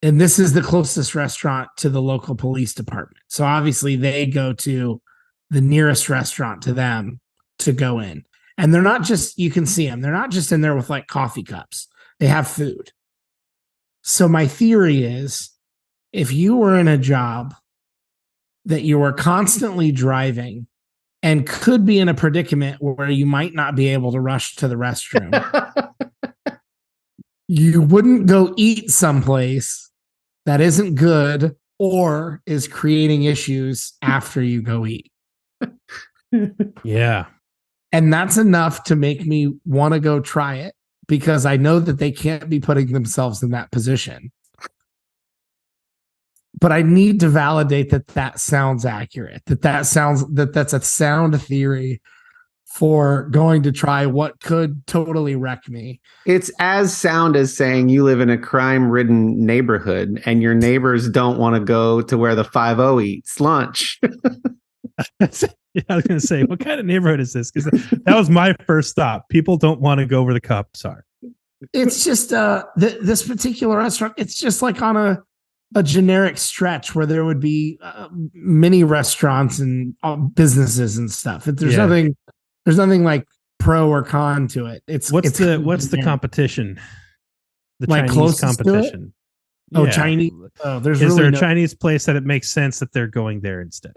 and this is the closest restaurant to the local police department. So obviously they go to the nearest restaurant to them to go in. And they're not just, you can see them, they're not just in there with like coffee cups. They have food. So my theory is, if you were in a job that you were constantly driving and could be in a predicament where you might not be able to rush to the restroom, you wouldn't go eat someplace that isn't good or is creating issues after you go eat. Yeah. And that's enough to make me want to go try it, because I know that they can't be putting themselves in that position. But I need to validate that sounds accurate, that's a sound theory for going to try what could totally wreck me. It's as sound as saying you live in a crime-ridden neighborhood and your neighbors don't want to go to where the 5-0 eats lunch. Yeah, I was going to say, what kind of neighborhood is this? Because that was my first stop. People don't want to go where the cops are. It's just this particular restaurant, it's just like on a generic stretch where there would be many restaurants and businesses and stuff. There's nothing like pro or con to it. What's the competition? The Like Chinese closest to it? competition. Oh, Yeah. Chinese. Oh, there's Is really there a no, Chinese place that it makes sense that they're going there instead?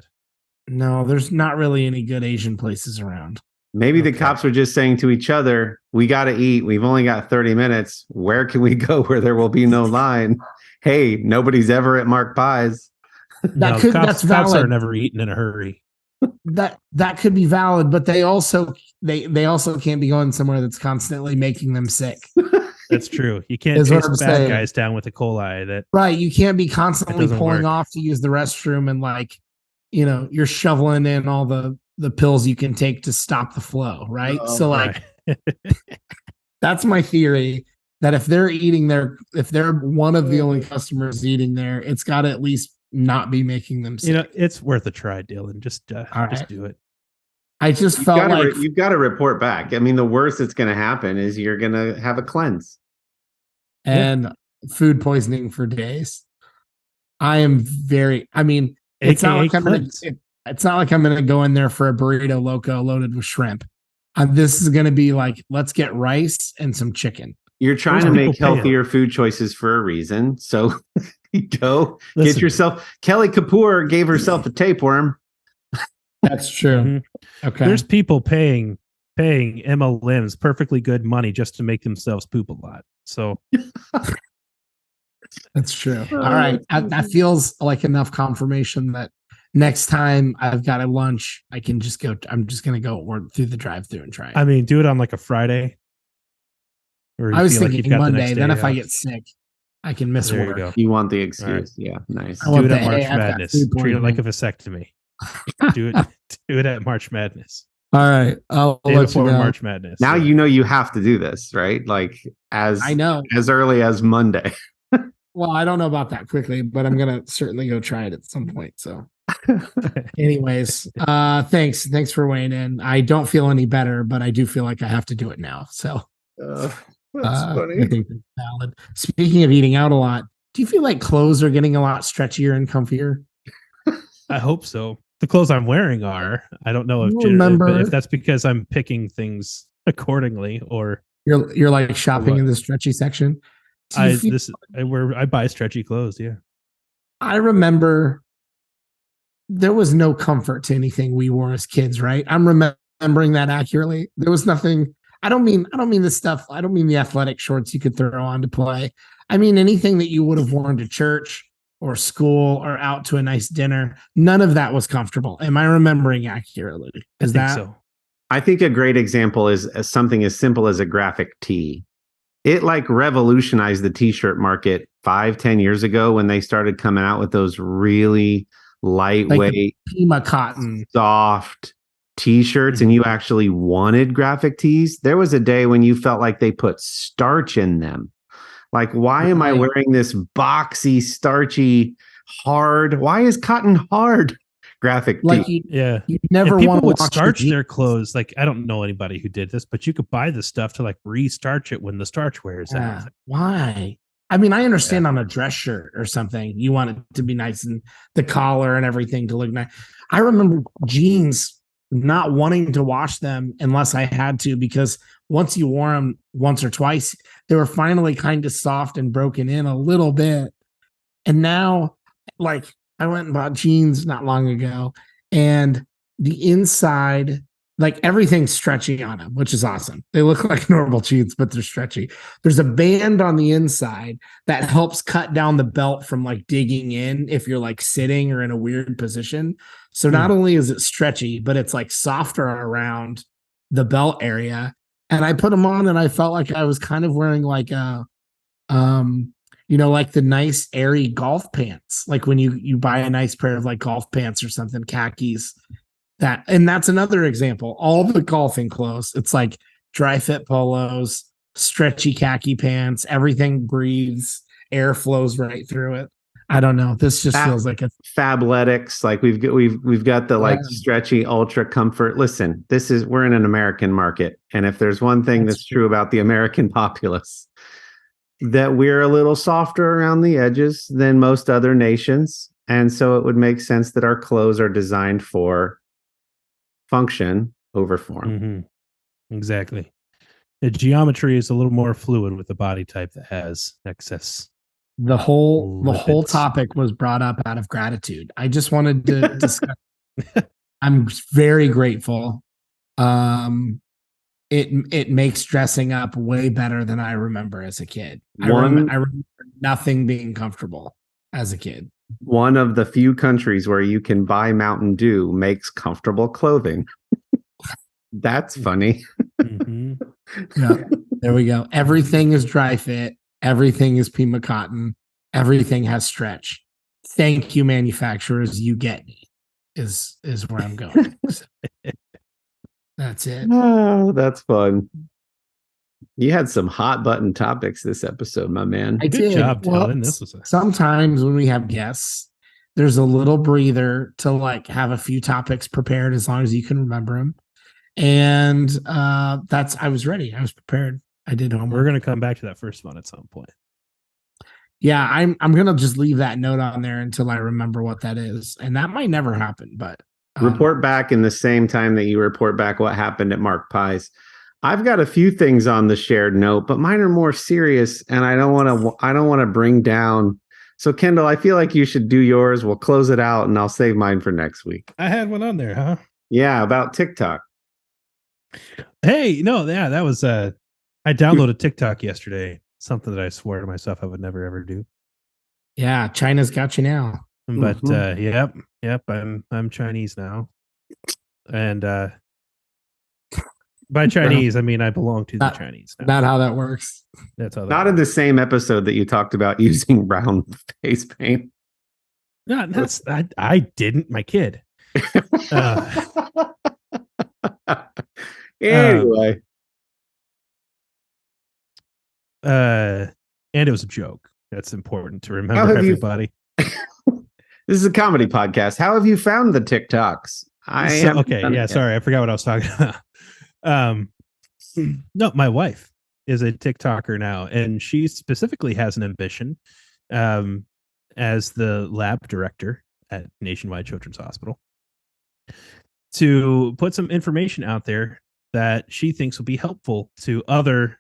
no, there's not really any good Asian places around. Maybe the Okay. cops were just saying to each other, we got to eat. We've only got 30 minutes. Where can we go where there will be no line? Hey, nobody's ever at Mark Pies. No, That's cops are valid. never eaten in a hurry. That could be valid, but they also can't be going somewhere that's constantly making them sick. That's true. You can't Is what chase I'm bad saying. guys down with E. coli. That Right. You can't be constantly doesn't pulling work. off to use the restroom and you're shoveling in all the pills you can take to stop the flow. Right. Oh, So right. that's my theory, that if they're eating there, if they're one of the only customers eating there, it's got to at least not be making them sick. You know, it's worth a try, Dylan. Just right. do it. I just You've felt got like you've got to report back. I mean, the worst that's going to happen is you're going to have a cleanse. and food poisoning for days. I mean, It's not AKA like I'm gonna. Clint's. It's not like I'm gonna go in there for a burrito loco loaded with shrimp. This is gonna be like, let's get rice and some chicken. You're trying Those to people make pay it. healthier food choices for a reason. So go get Listen. yourself. Kelly Kapoor gave herself a tapeworm. That's true. Mhm. Okay. There's people paying MLMs perfectly good money just to make themselves poop a lot. So That's true. All right. That feels like enough confirmation that next time I've got a lunch, I can just go. I'm just going to go through the drive through and try it. I mean, do it on like a Friday. Or I you was feel like thinking you've got the Monday. next Then day if I off. get sick, I can miss There you work. go. You want the excuse. Yeah, nice. I Do want it the, at March hey, I've got Madness. food Treat it like a poisoning. vasectomy. do it at March Madness. All right. I'll Day let you before know. March Madness. Now yeah. you know you have to do this, right? Like I know. as early as Monday. Well, I don't know about that quickly, but I'm going to certainly go try it at some point. So anyways, thanks for weighing in. I don't feel any better, but I do feel like I have to do it now. So I think that's valid. Speaking of eating out a lot, do you feel like clothes are getting a lot stretchier and comfier? I hope so. The clothes I'm wearing are. I don't know if You remember- but if that's because I'm picking things accordingly or You're like shopping what? in the stretchy section. Do you feel- I buy stretchy clothes. Yeah. I remember there was no comfort to anything we wore as kids, right? I'm remembering that accurately. There was nothing. I don't mean the stuff. I don't mean the athletic shorts you could throw on to play. I mean anything that you would have worn to church or school or out to a nice dinner. None of that was comfortable. Am I remembering accurately? Is I think that so? I think a great example is something as simple as a graphic tee. It like revolutionized the t-shirt market 5-10 years ago when they started coming out with those really lightweight, Pima cotton? soft t-shirts, and you actually wanted graphic tees. There was a day when you felt like they put starch in them. Like, why am I Right. wearing this boxy, starchy, hard? Why is cotton hard? Graphic Like tee. Yeah. you never And people want to would wash starch your their jeans. clothes. Like I don't know anybody who did this, but you could buy the stuff to like re-starch it when the starch wears Yeah. out. Why? I mean, I understand on a dress shirt or something, you want it to be nice and the collar and everything to look nice. I remember jeans not wanting to wash them unless I had to, because once you wore them once or twice, they were finally kind of soft and broken in a little bit. And now, like, I went and bought jeans not long ago, and the inside, like everything's stretchy on them, which is awesome. They look like normal jeans, but they're stretchy. There's a band on the inside that helps cut down the belt from like digging in if you're like sitting or in a weird position. So not only is it stretchy, but it's like softer around the belt area. And I put them on and I felt like I was kind of wearing like a like the nice airy golf pants, like when you buy a nice pair of like golf pants or something, khakis. That's another example. All the golfing clothes, it's like dry fit polos, stretchy khaki pants, everything breathes, air flows right through it. I don't know. This just feels like a Fabletics, like we've got the like stretchy ultra comfort. Listen, we're in an American market, and if there's one thing that's true about the American populace, that we're a little softer around the edges than most other nations, and so it would make sense that our clothes are designed for function over form. Mm-hmm. Exactly. The geometry is a little more fluid with the body type that has excess. The whole Lipids. topic was brought up out of gratitude. I just wanted to discuss. I'm very grateful. It makes dressing up way better than I remember as a kid. I remember nothing being comfortable as a kid. One of the few countries where you can buy Mountain Dew makes comfortable clothing. That's funny. Mm-hmm. Yeah, there we go. Everything is dry fit. Everything is Pima cotton. Everything has stretch. Thank you, manufacturers. You get me. Is where I'm going. That's it. Oh, that's fun. You had some hot button topics this episode, my man. I Good did. job, Well, Dylan. This was sometimes when we have guests, there's a little breather to like have a few topics prepared as long as you can remember them. And I was ready. I was prepared. I did homework. We're going to come back to that first one at some point. Yeah, I'm gonna just leave that note on there until I remember what that is, and that might never happen. But Report back in the same time that you report back what happened at Mark Pies. I've got a few things on the shared note, but mine are more serious, and I don't want to bring down. So Kendall, I feel like you should do yours. We'll close it out, and I'll save mine for next week. I had one on there, huh? Yeah, about TikTok. Hey, no, yeah, that was I downloaded TikTok yesterday. Something that I swore to myself I would never ever do. yeah, China's got you now. But yep, I'm Chinese now. And by Chinese, I mean I belong to the Chinese now. Not how that works. That's how that Not in the same episode that you talked about using brown face paint. No, that's I didn't. My kid. Anyway. And it was a joke. That's important to remember, everybody. This is a comedy podcast. How have you found the TikToks? Sorry, I forgot what I was talking about. No, my wife is a TikToker now, and she specifically has an ambition as the lab director at Nationwide Children's Hospital to put some information out there that she thinks will be helpful to other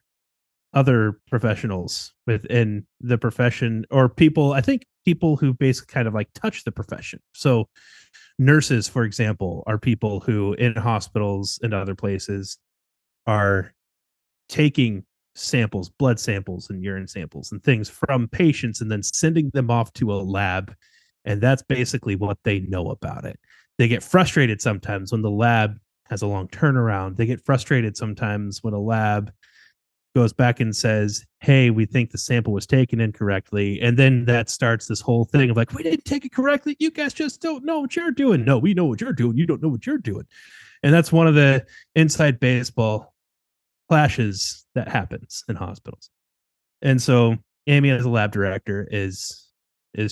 professionals within the profession, or people who basically kind of like touch the profession. So nurses, for example, are people who in hospitals and other places are taking samples, blood samples and urine samples and things from patients and then sending them off to a lab. And that's basically what they know about it. They get frustrated sometimes when the lab has a long turnaround. They get frustrated sometimes when a lab goes back and says, hey, we think the sample was taken incorrectly. And then that starts this whole thing of like, we didn't take it correctly. You guys just don't know what you're doing. No, we know what you're doing. You don't know what you're doing. And that's one of the inside baseball clashes that happens in hospitals. And so Amy, as a lab director, is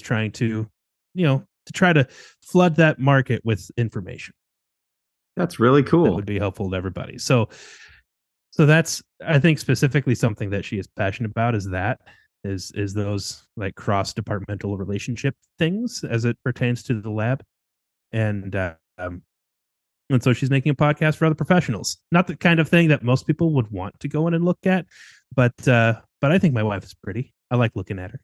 trying to, to try to flood that market with information. That's really cool. That would be helpful to everybody. So that's, I think, specifically something that she is passionate about is those like cross-departmental relationship things as it pertains to the lab. And so she's making a podcast for other professionals. Not the kind of thing that most people would want to go in and look at, but I think my wife is pretty. I like looking at her.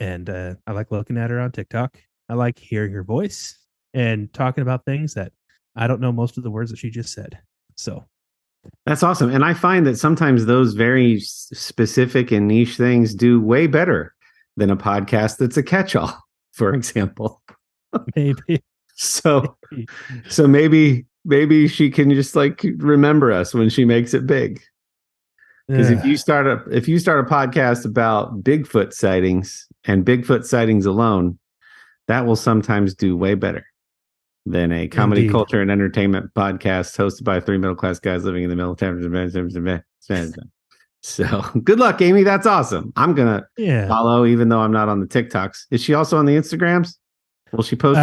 And I like looking at her on TikTok. I like hearing her voice and talking about things that I don't know most of the words that she just said. So that's awesome. And I find that sometimes those very specific and niche things do way better than a podcast that's a catch-all, for example. Maybe. So maybe she can just like remember us when she makes it big. Because if you start a podcast about Bigfoot sightings and Bigfoot sightings alone, that will sometimes do way better than a comedy, culture, and entertainment podcast hosted by three middle-class guys living in the middle of town. So good luck, Amy. That's awesome. I'm gonna follow, even though I'm not on the TikToks. Is she also on the Instagrams? Will she post?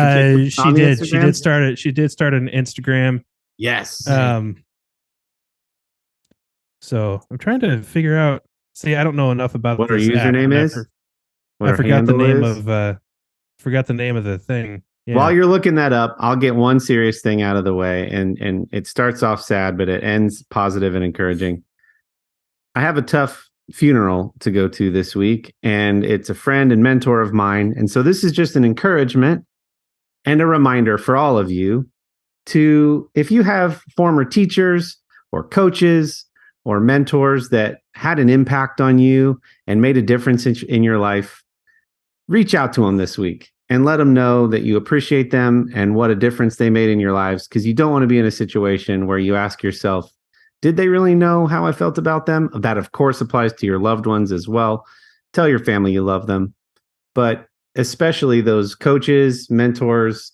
She did. She did start it. She did start an Instagram. Yes. So I'm trying to figure out. See, I don't know enough about what her username is. I forgot the name of. Forgot the name of the thing. Yeah. While you're looking that up, I'll get one serious thing out of the way, and it starts off sad, but it ends positive and encouraging. I have a tough funeral to go to this week, and it's a friend and mentor of mine. And so this is just an encouragement and a reminder for all of you to, if you have former teachers or coaches or mentors that had an impact on you and made a difference in your life, reach out to them this week and let them know that you appreciate them and what a difference they made in your lives. Because you don't want to be in a situation where you ask yourself, did they really know how I felt about them? That, of course, applies to your loved ones as well. Tell your family you love them. But especially those coaches, mentors,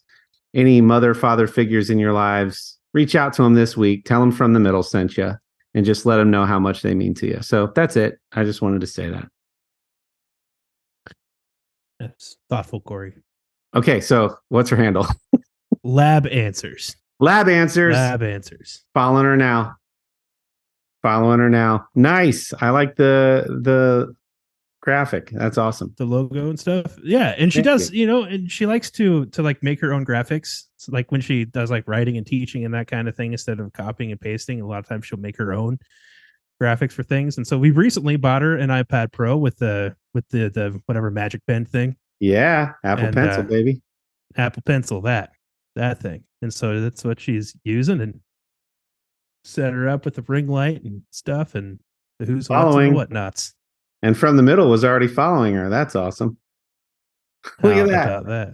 any mother, father figures in your lives, reach out to them this week. Tell them From the Middle sent you and just let them know how much they mean to you. So that's it. I just wanted to say that. That's thoughtful, Corey. Okay, so what's her handle? Lab Answers. Lab Answers. Lab Answers. Following her now. Nice. I like the graphic. That's awesome. the logo and stuff. Yeah, and she Thank does, and she likes to like make her own graphics. So like when she does like writing and teaching and that kind of thing, instead of copying and pasting, a lot of times she'll make her own graphics for things. And so we recently bought her an iPad Pro with the whatever Magic Pen thing, Yeah, Apple And, Pencil, baby. Apple Pencil, that thing. And so that's what she's using, and set her up with the ring light and stuff, and the who's what's and Following. the whatnots. And from the middle was already following her. That's awesome. Look How at that. about that?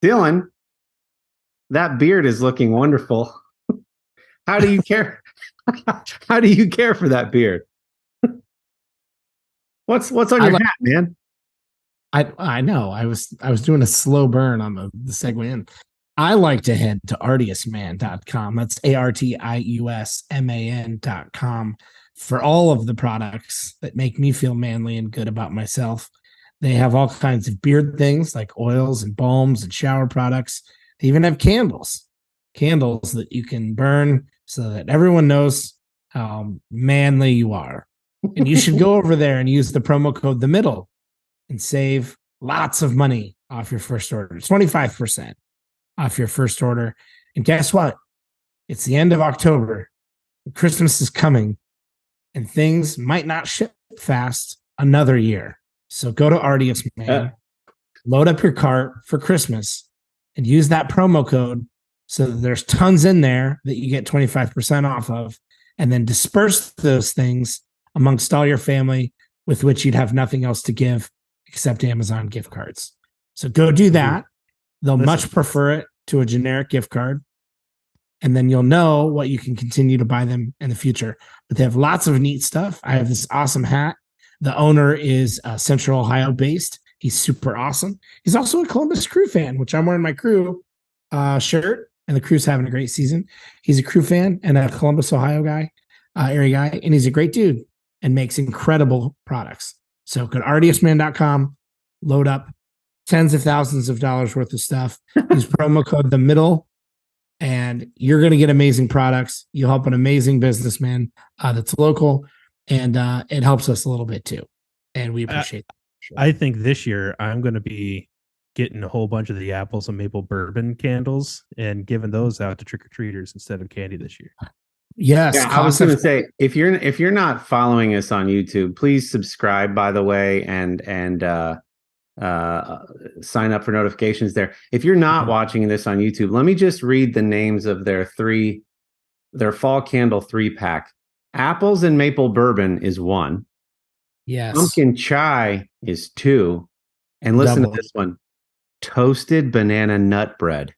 Dylan, that beard is looking wonderful. How do you care? How do you care for that beard? What's on your hat, man? I know. I was doing a slow burn on the segue in. I like to head to artiusman.com. That's ARTIUSMAN.com for all of the products that make me feel manly and good about myself. They have all kinds of beard things like oils and balms and shower products. They even have candles that you can burn so that everyone knows how manly you are. And you should go over there and use the promo code The Middle and save lots of money off your first order. 25% off your first order. And guess what? It's the end of October. Christmas is coming, and things might not ship fast another year. So go to Artius Man, load up your cart for Christmas, and use that promo code so that there's tons in there that you get 25% off of, and then disperse those things amongst all your family with which you'd have nothing else to give except Amazon gift cards. So go do that. They'll much prefer it to a generic gift card. And then you'll know what you can continue to buy them in the future. But they have lots of neat stuff. I have this awesome hat. The owner is Central Ohio based. He's super awesome. He's also a Columbus Crew fan, which I'm wearing my Crew shirt, and the Crew's having a great season. He's a Crew fan and a Columbus, Ohio guy, area guy, and he's a great dude and makes incredible products. So go to artiusman.com, load up tens of thousands of dollars worth of stuff. Use promo code The Middle, and you're going to get amazing products. You'll help an amazing businessman that's local, and it helps us a little bit too. And we appreciate that. I think this year I'm going to be getting a whole bunch of the apples and maple bourbon candles and giving those out to trick-or-treaters instead of candy this year. Yes. Yeah, I was going to say, if you're not following us on YouTube, please subscribe, by the way, and sign up for notifications there. If you're not watching this on YouTube, let me just read the names of their fall candle 3-pack. Apples and maple bourbon is 1. Yes. Pumpkin chai is 2. And listen Double. to this one. Toasted banana nut bread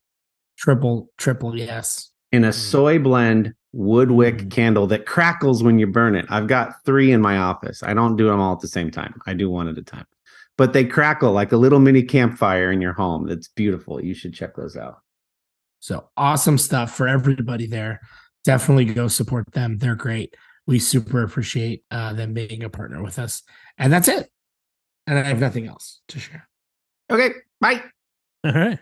Triple, yes. in a soy blend woodwick candle that crackles when you burn it. I've got 3 in my office. I don't do them all at the same time. I do one at a time. But they crackle like a little mini campfire in your home. That's beautiful. You should check those out. So awesome stuff for everybody there. Definitely go support them. They're great. We super appreciate them being a partner with us. And that's it. And I have nothing else to share. Okay, bye. All right.